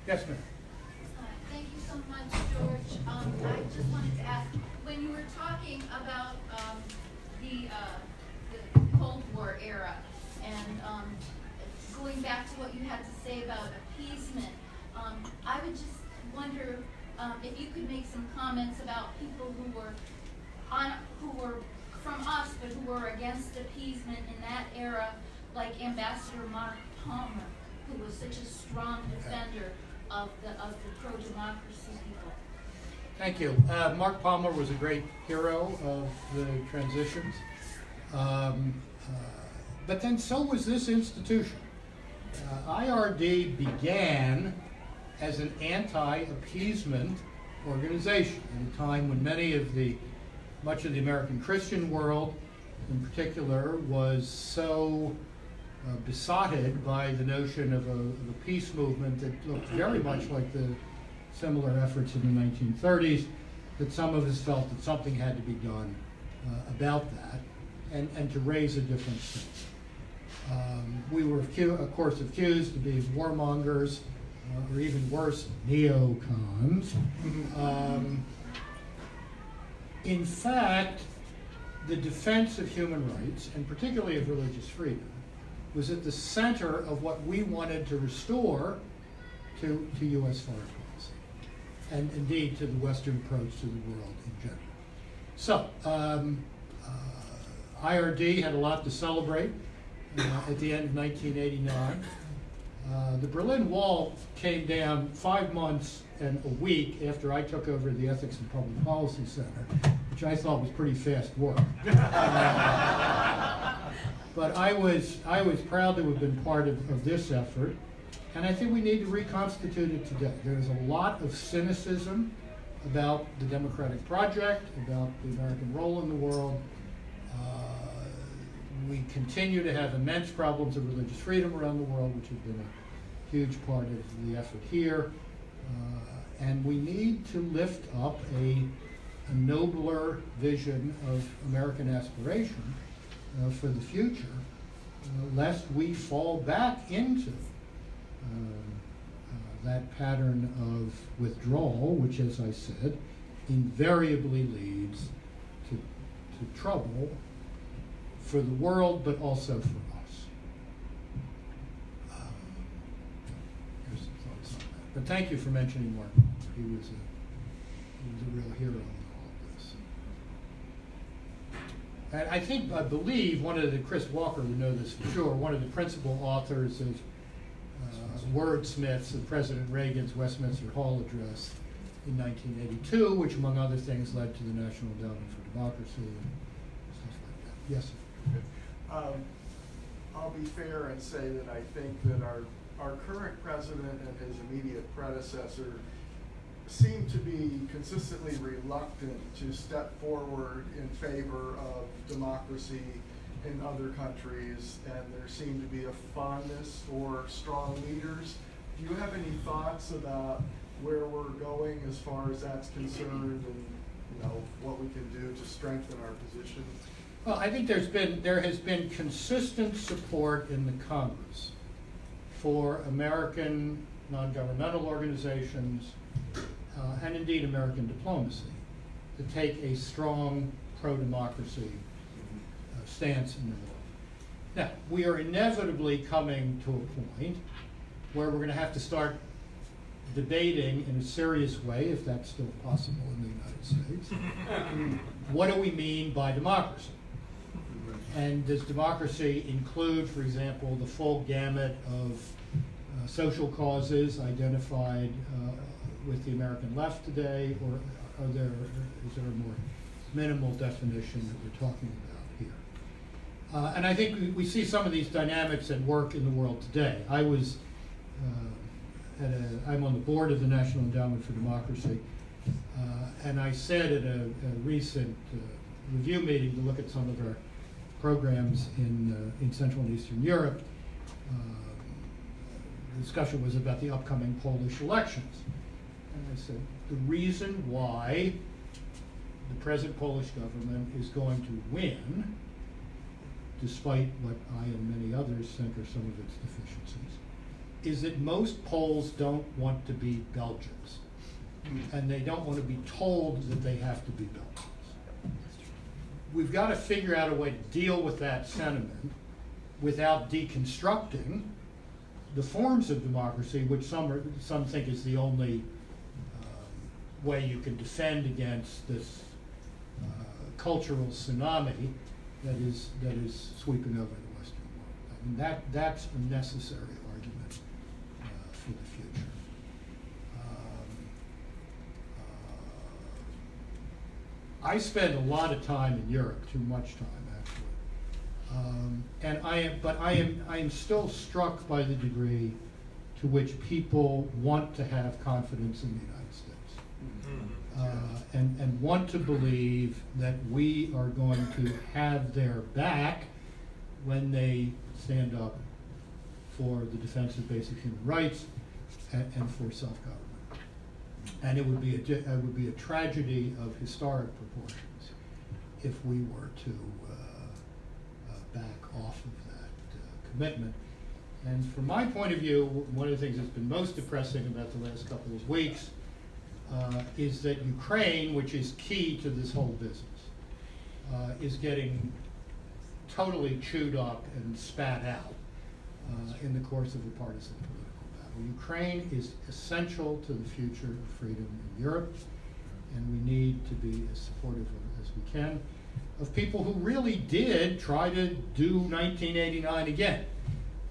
Yes, ma'am. Thank you so much, George. I just wanted to ask, when you were talking about the Cold War era and going back to what you had to say about appeasement, I would just wonder if you could make some comments about people who were from us, but who were against appeasement in that era, like Ambassador Mark Palmer, who was such a strong defender of the pro-democracy people. Thank you. Mark Palmer was a great hero of the transitions. But then so was this institution. IRD began as an anti-appeasement organization in a time when much of the American Christian world in particular was so besotted by the notion of a peace movement that looked very much like the similar efforts in the 1930s, that some of us felt that something had to be done about that and to raise a different stance. We were, of course, accused of being warmongers, or even worse, neocons. In fact, the defense of human rights, and particularly of religious freedom, was at the center of what we wanted to restore to U.S. foreign policy, and indeed to the Western approach to the world in general. So, IRD had a lot to celebrate at the end of 1989. The Berlin Wall came down 5 months and a week after I took over the Ethics and Public Policy Center, which I thought was pretty fast work. But I was proud to have been part of this effort, and I think we need to reconstitute it today. There is a lot of cynicism about the democratic project, about the American role in the world. We continue to have immense problems of religious freedom around the world, which have been a huge part of the effort here. And we need to lift up a nobler vision of American aspiration for the future, lest we fall back into that pattern of withdrawal, which, as I said, invariably leads to trouble for the world, but also for us. Here's some thoughts on that. But thank you for mentioning Martin. He was a real hero in all of this. And I believe Chris Walker would know this for sure, one of the principal authors of wordsmiths of President Reagan's Westminster Hall address in 1982, which among other things led to the National Endowment for Democracy and stuff like that. Yes, sir. I'll be fair and say that I think that our current president and his immediate predecessor seem to be consistently reluctant to step forward in favor of democracy in other countries, and there seem to be a fondness for strong leaders. Do you have any thoughts about where we're going as far as that's concerned, and what we can do to strengthen our position? Well, I think there has been consistent support in the Congress for American non-governmental organizations and indeed American diplomacy to take a strong pro-democracy stance in the world. Now, we are inevitably coming to a point where we're going to have to start debating in a serious way, if that's still possible in the United States, what do we mean by democracy? And does democracy include, for example, the full gamut of social causes identified with the American left today, or is there a more minimal definition that we're talking about here? And I think we see some of these dynamics at work in the world today. I'm on the board of the National Endowment for Democracy, and I said at a recent review meeting to look at some of our programs in Central and Eastern Europe. The discussion was about the upcoming Polish elections. And I said, the reason why the present Polish government is going to win, despite what I and many others think are some of its deficiencies, is that most Poles don't want to be Belgians. And they don't want to be told that they have to be Belgians. We've got to figure out a way to deal with that sentiment without deconstructing the forms of democracy, which some think is the only way you can defend against this cultural tsunami that is sweeping over the Western world. I mean, that's a necessary argument for the future. I spend a lot of time in Europe, too much time actually, but I am still struck by the degree to which people want to have confidence in the United States, and want to believe that we are going to have their back when they stand up for the defense of basic human rights and for self-government. And it would be a tragedy of historic proportions if we were to back off of that commitment. And from my point of view, one of the things that's been most depressing about the last couple of weeks is that Ukraine, which is key to this whole business, is getting totally chewed up and spat out in the course of a partisan political battle. Ukraine is essential to the future of freedom in Europe, and we need to be as supportive as we can of people who really did try to do 1989 again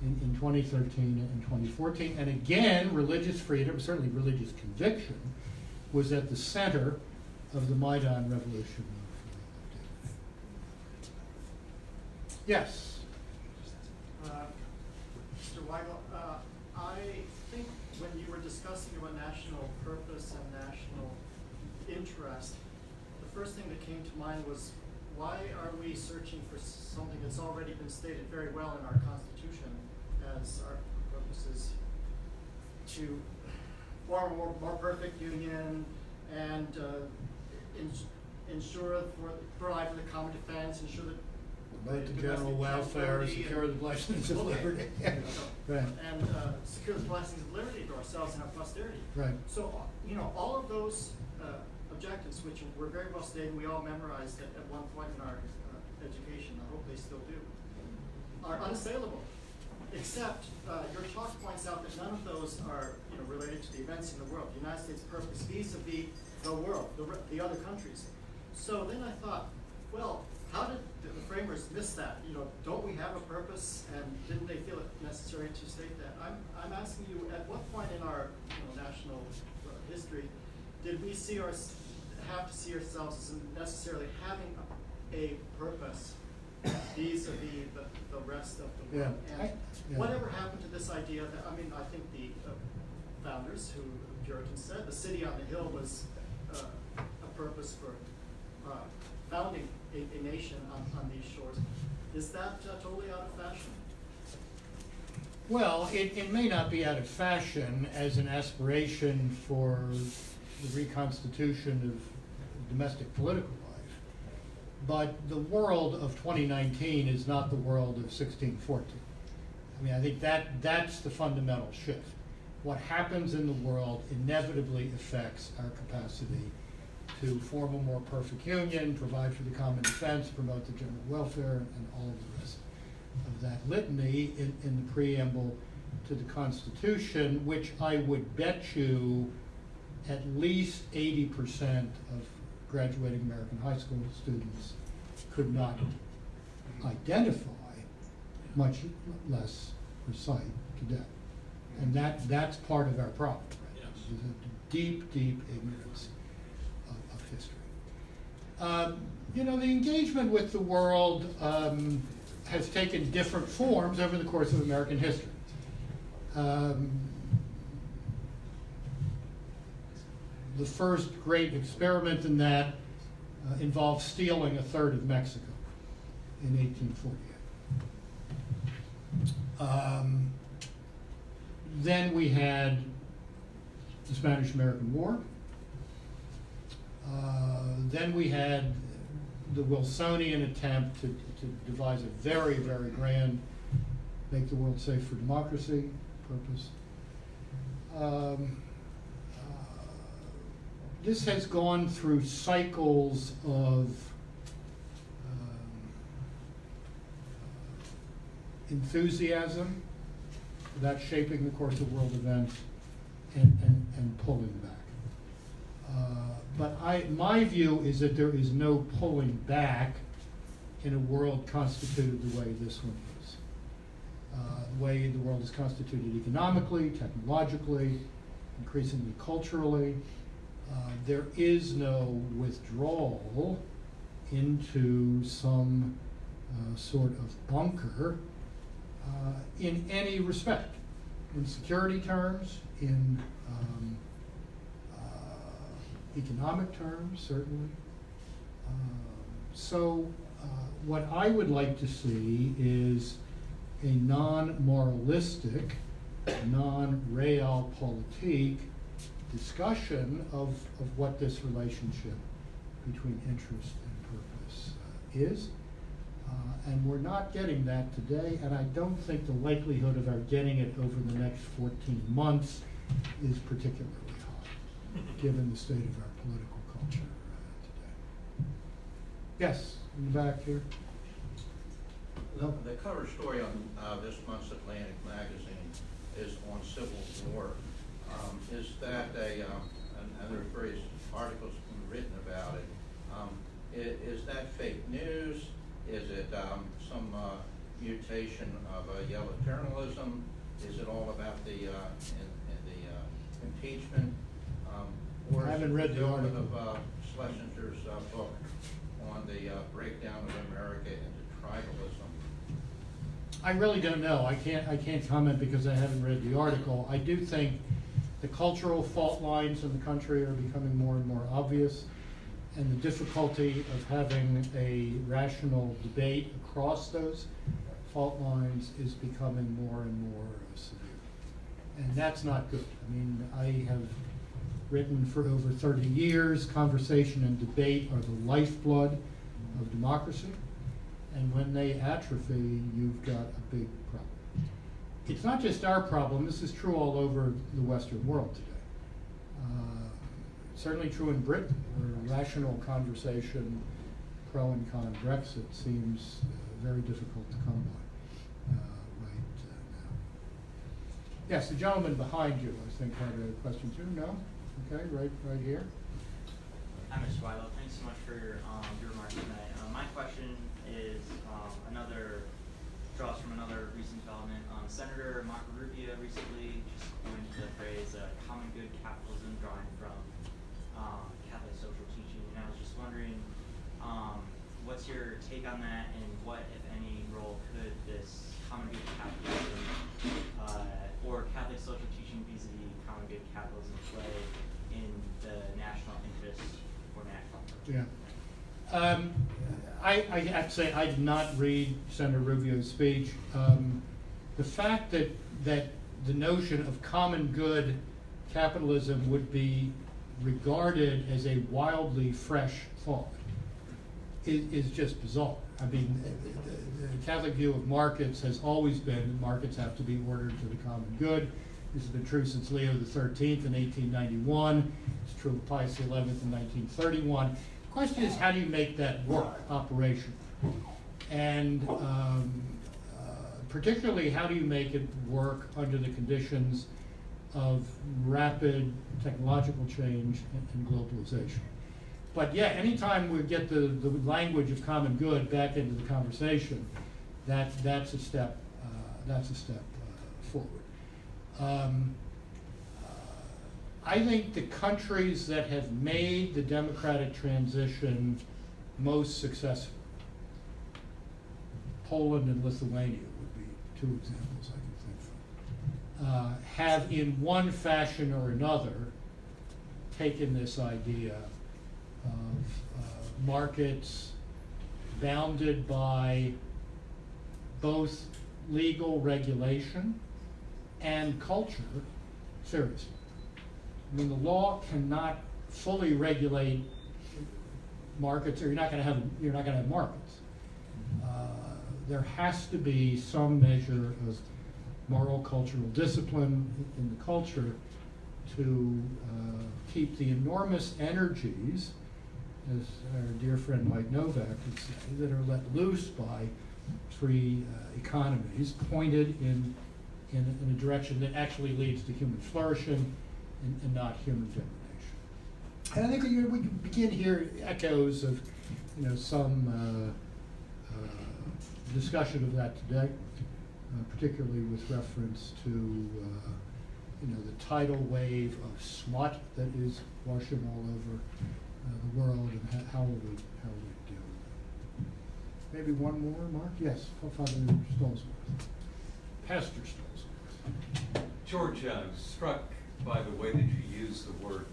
in 2013 and 2014. And again, religious freedom, certainly religious conviction, was at the center of the Maidan revolution. Yes? Mr. Weigel, I think when you were discussing about national purpose and national interest, the first thing that came to mind was, why are we searching for something that's already been stated very well in our Constitution as our purpose is to form a more perfect union and ensure provide for the common defense, ensure that promote the general welfare, secure the blessings of liberty. Right. And secure the blessings of liberty to ourselves and our posterity. Right. So, all of those objectives, which were very well stated, we all memorized at one point in our education, I hope they still do, are unassailable. Except your talk points out that none of those are related to the events in the world. The United States' purpose vis-a-vis the world, the other countries. So then I thought, well, how did the framers miss that? Don't we have a purpose, and didn't they feel it necessary to state that? I'm asking you, at what point in our national history did we have to see ourselves as necessarily having a purpose vis-a-vis the rest of the world? Yeah. And whatever happened to this idea that, I think the founders, who Puritans said, the city on the hill was a purpose for founding a nation on these shores. Is that totally out of fashion? Well, it may not be out of fashion as an aspiration for the reconstitution of domestic political life, but the world of 2019 is not the world of 1614. I think that's the fundamental shift. What happens in the world inevitably affects our capacity to form a more perfect union, provide for the common defense, promote the general welfare, and all of the rest of that litany in the preamble to the Constitution, which I would bet you at least 80% of graduating American high school students could not identify, much less recite today. And that's part of our problem. Right? There's a deep, deep ignorance of history. You know, the engagement with the world has taken different forms over the course of American history. The first great experiment in that involved stealing a third of Mexico in 1848. Then we had the Spanish-American War. Then we had the Wilsonian attempt to devise a very, very grand make the world safe for democracy purpose. This has gone through cycles of enthusiasm about shaping the course of world events and pulling back. But my view is that there is no pulling back in a world constituted the way this one is. The way the world is constituted economically, technologically, increasingly culturally. There is no withdrawal into some sort of bunker in any respect, in security terms, in economic terms, certainly. So what I would like to see is a non-moralistic, non-realpolitik discussion of what this relationship between interest and purpose is. And we're not getting that today, and I don't think the likelihood of our getting it over the next 14 months is particularly high, given the state of our political culture today. Yes, in the back here. The cover story on this month's Atlantic magazine is on Civil War. Is that and there are various articles written about it. Is that fake news? Is it some mutation of yellow journalism? Is it all about the impeachment? Or I haven't read the article of Schlesinger's book on the breakdown of America into tribalism? I really don't know. I can't comment because I haven't read the article. I do think the cultural fault lines in the country are becoming more and more obvious, and the difficulty of having a rational debate across those fault lines is becoming more and more severe. And that's not good. I mean, I have written for over 30 years, conversation and debate are the lifeblood of democracy. And when they atrophy, you've got a big problem. It's not just our problem, this is true all over the Western world today. Certainly true in Britain, where rational conversation, pro and con Brexit, seems very difficult to come by right now. Yes, the gentleman behind you, I think, had a question too. No? Okay, right here. Hi, Mr. Weigel. Thanks so much for your remarks tonight. My question is draws from another recent development. Senator Marco Rubio recently just coined the phrase common good capitalism, drawing from Catholic social teaching. And I was just wondering, what's your take on that, and what, if any, role could this common good capitalism or Catholic social teaching vis-a-vis common good capitalism play in the national interest for national purpose? Yeah. I have to say I did not read Senator Rubio's speech. The fact that the notion of common good capitalism would be regarded as a wildly fresh thought is just bizarre. I mean, the Catholic view of markets has always been that markets have to be ordered to the common good. This has been true since Leo XIII in 1891. It's true of Pius XI in 1931. The question is, how do you make that work operationally? And particularly, how do you make it work under the conditions of rapid technological change and globalization? But yeah, anytime we get the language of common good back into the conversation, that's a step forward. I think the countries that have made the democratic transition most successful, Poland and Lithuania would be two examples I can think of, have in one fashion or another taken this idea of markets bounded by both legal regulation and culture seriously. I mean, the law cannot fully regulate markets, or you're not going to have markets. There has to be some measure of moral cultural discipline in the culture to keep the enormous energies, as our dear friend Mike Novak would say, that are let loose by free economies, pointed in a direction that actually leads to human flourishing and not human degradation. And I think that we can begin here echoes of some discussion of that today, particularly with reference to the tidal wave of smut that is washing all over the world, and how will we deal with it? Maybe one more, Mark? Yes, Father Stolzworth. Pastor Stolzworth. George, I'm struck by the way that you use the word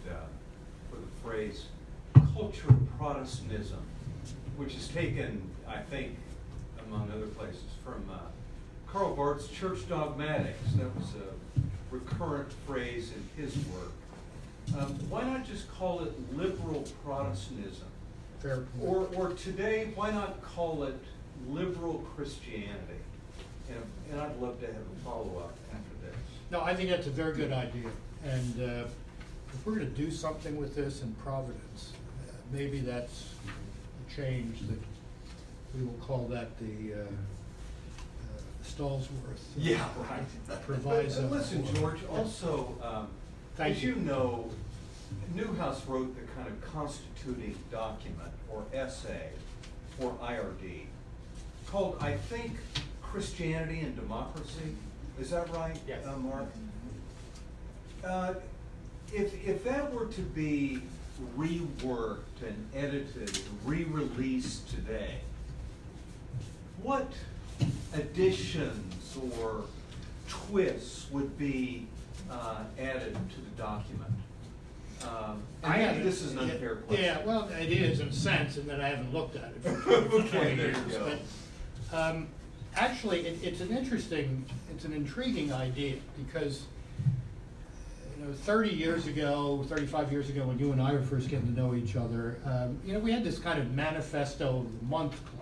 for the phrase cultural Protestantism, which is taken, I think, among other places, from Karl Barth's Church Dogmatics. That was a recurrent phrase in his work. Why not just call it liberal Protestantism? Fair point. Or today, why not call it liberal Christianity? And I'd love to have a follow-up after this. No, I think that's a very good idea. And if we're going to do something with this in Providence, maybe that's a change that we will call that the Stolzworth. Yeah, right. Proviso. But listen, George, also, Thank as you. you know, Newhouse wrote the kind of constituting document or essay for IRD called, I think, Christianity and Democracy. Is that right, Yes. Mark? If that were to be reworked and edited and re-released today, what additions or twists would be added to the document? And maybe this is an unfair question. Yeah, well, it is in a sense, and that I haven't looked at it for 20 there years. you go. But actually, it's an intriguing idea, because 35 years ago, when you and I were first getting to know each other, we had this kind of manifesto of the month club.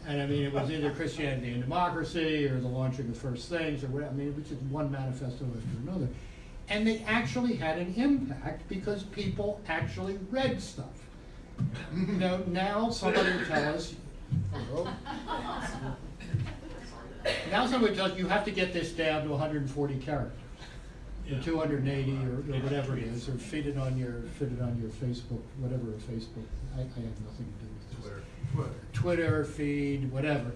And I mean, it was either Christianity and Democracy or the launching of First Things or whatever. I mean, it was just one manifesto after another. And they actually had an impact because people actually read stuff. Now somebody will tell us, you have to get this down to 140 characters. Or 280 or whatever it is, or fit it on your Facebook, whatever Facebook. I have nothing to do with this. Twitter feed, whatever.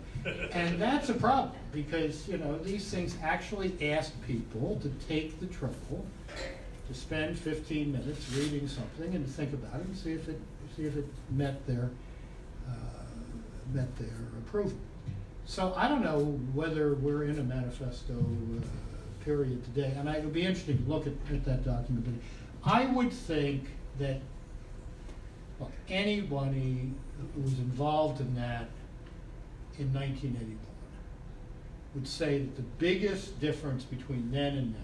And that's a problem, because these things actually ask people to take the trouble to spend 15 minutes reading something and to think about it and see if it met their approval. So I don't know whether we're in a manifesto period today, and it would be interesting to look at that document. But I would think that anybody who was involved in that in 1981 would say that the biggest difference between then and now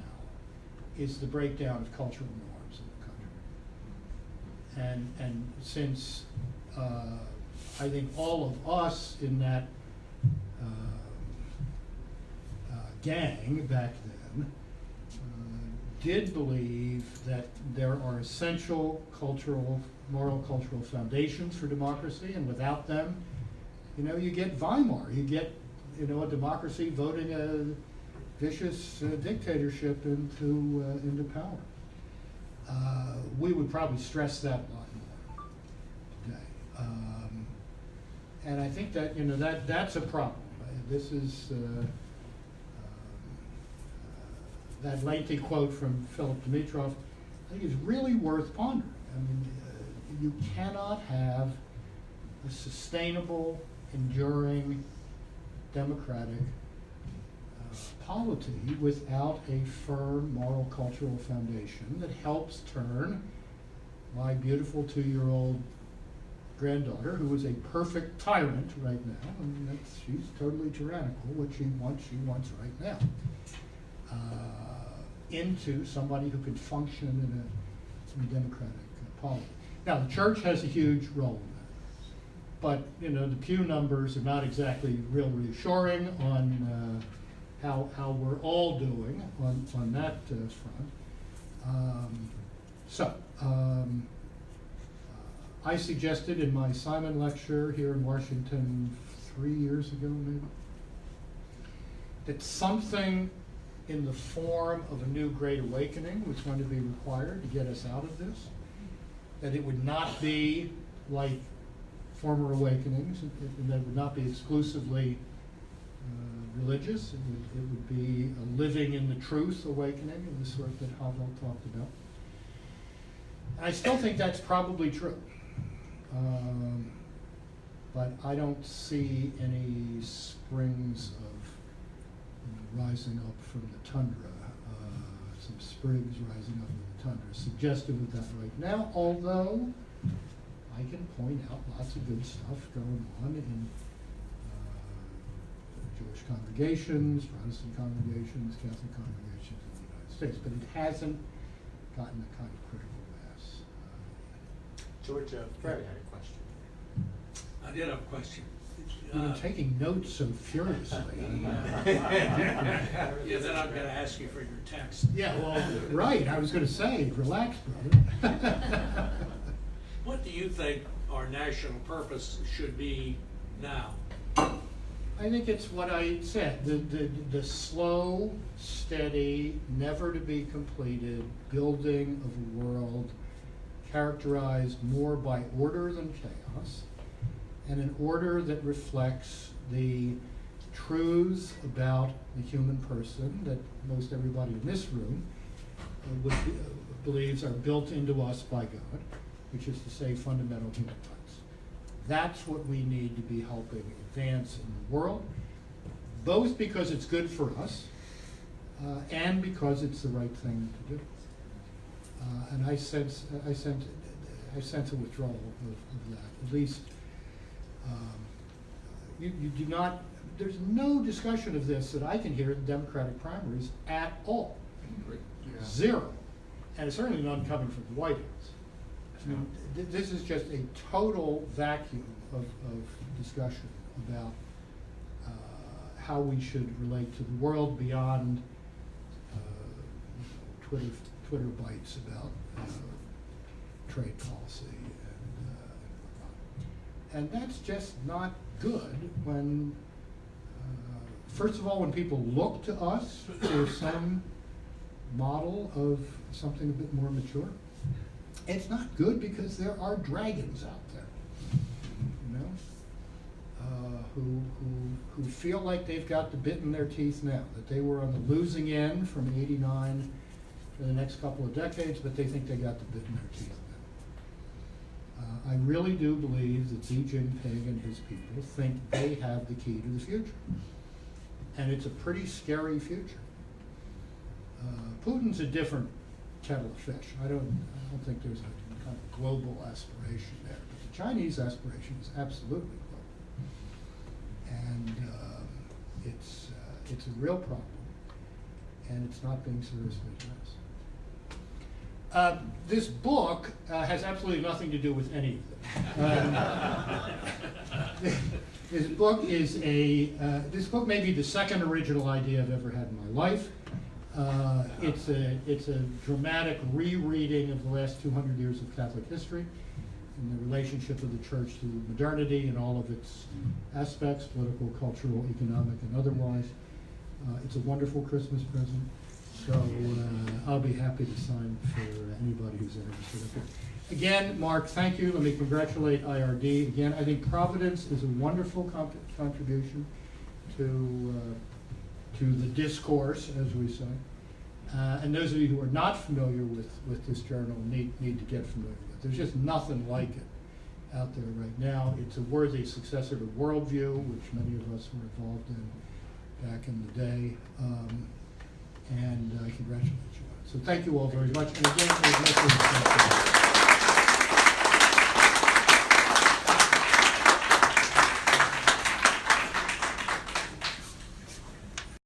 is the breakdown of cultural norms in the country. And since I think all of us in that gang back then did believe that there are essential moral cultural foundations for democracy, and without them, you get Weimar, you get, a democracy voting a vicious dictatorship into power. We would probably stress that a lot more. And I think that, that's a problem. This is, that lengthy quote from Philip Dimitrov, I think is really worth pondering. I mean, you cannot have a sustainable, enduring, democratic polity without a firm moral cultural foundation that helps turn my beautiful 2-year-old granddaughter, who is a perfect tyrant right now, and she's totally tyrannical, what she wants right now, into somebody who can function in a democratic polity. Now, the church has a huge role in that, but the pew numbers are not exactly real reassuring on how we're all doing on that front. I suggested in my Simon lecture here in Washington 3 years ago, maybe, that something in the form of a new Great Awakening was going to be required to get us out of this. That it would not be like former awakenings, and that it would not be exclusively religious. It would be a living in the truth awakening of the sort that Havel talked about. I still think that's probably true. But I don't see any springs of rising up from the tundra, some sprigs rising up from the tundra, suggestive of that right now, although I can point out lots of good stuff going on in Jewish congregations, Protestant congregations, Catholic congregations in the United States, but it hasn't gotten the kind of critical mass. George, Fred had a question. I did have a question. You've been taking notes so furiously. Yeah, then I'm going to ask you for your text. Yeah, well, right. I was going to say, relax, brother. What do you think our national purpose should be now? I think it's what I said, the slow, steady, never to be completed building of a world characterized more by order than chaos, and an order that reflects the truths about the human person that most everybody in this room believes are built into us by God, which is to say fundamental human rights. That's what we need to be helping advance in the world, both because it's good for us and because it's the right thing to do. And I sense a withdrawal of that. At least you do not. There's no discussion of this that I can hear in the Democratic primaries at all. Yeah. Zero, and it's certainly none coming from the White House. I mean, this is just a total vacuum of discussion about how we should relate to the world beyond Twitter bites about trade policy and that's just not good when, first of all, when people look to us for some model of something a bit more mature. It's not good because there are dragons out there, who feel like they've got the bit in their teeth now, that they were on the losing end from '89 for the next couple of decades, but they think they got the bit in their teeth now. I really do believe that Xi Jinping and his people think they have the key to the future, and it's a pretty scary future. Putin's a different kettle of fish. I don't think there's a kind of global aspiration there, but the Chinese aspiration is absolutely global, and it's a real problem, and it's not being seriously addressed. This book has absolutely nothing to do with any of this. This book may be the second original idea I've ever had in my life. It's a dramatic rereading of the last 200 years of Catholic history and the relationship of the Church to modernity and all of its aspects, political, cultural, economic, and otherwise. It's a wonderful Christmas present. So I'll be happy to sign for anybody who's interested. Okay. Again, Mark, thank you. Let me congratulate IRD. Again, I think Providence is a wonderful contribution to the discourse, as we say. And those of you who are not familiar with this journal need to get familiar with it. There's just nothing like it out there right now. It's a worthy successor to Worldview, which many of us were involved in back in the day. And I congratulate you. So thank you all very much. And again, there's no further questions.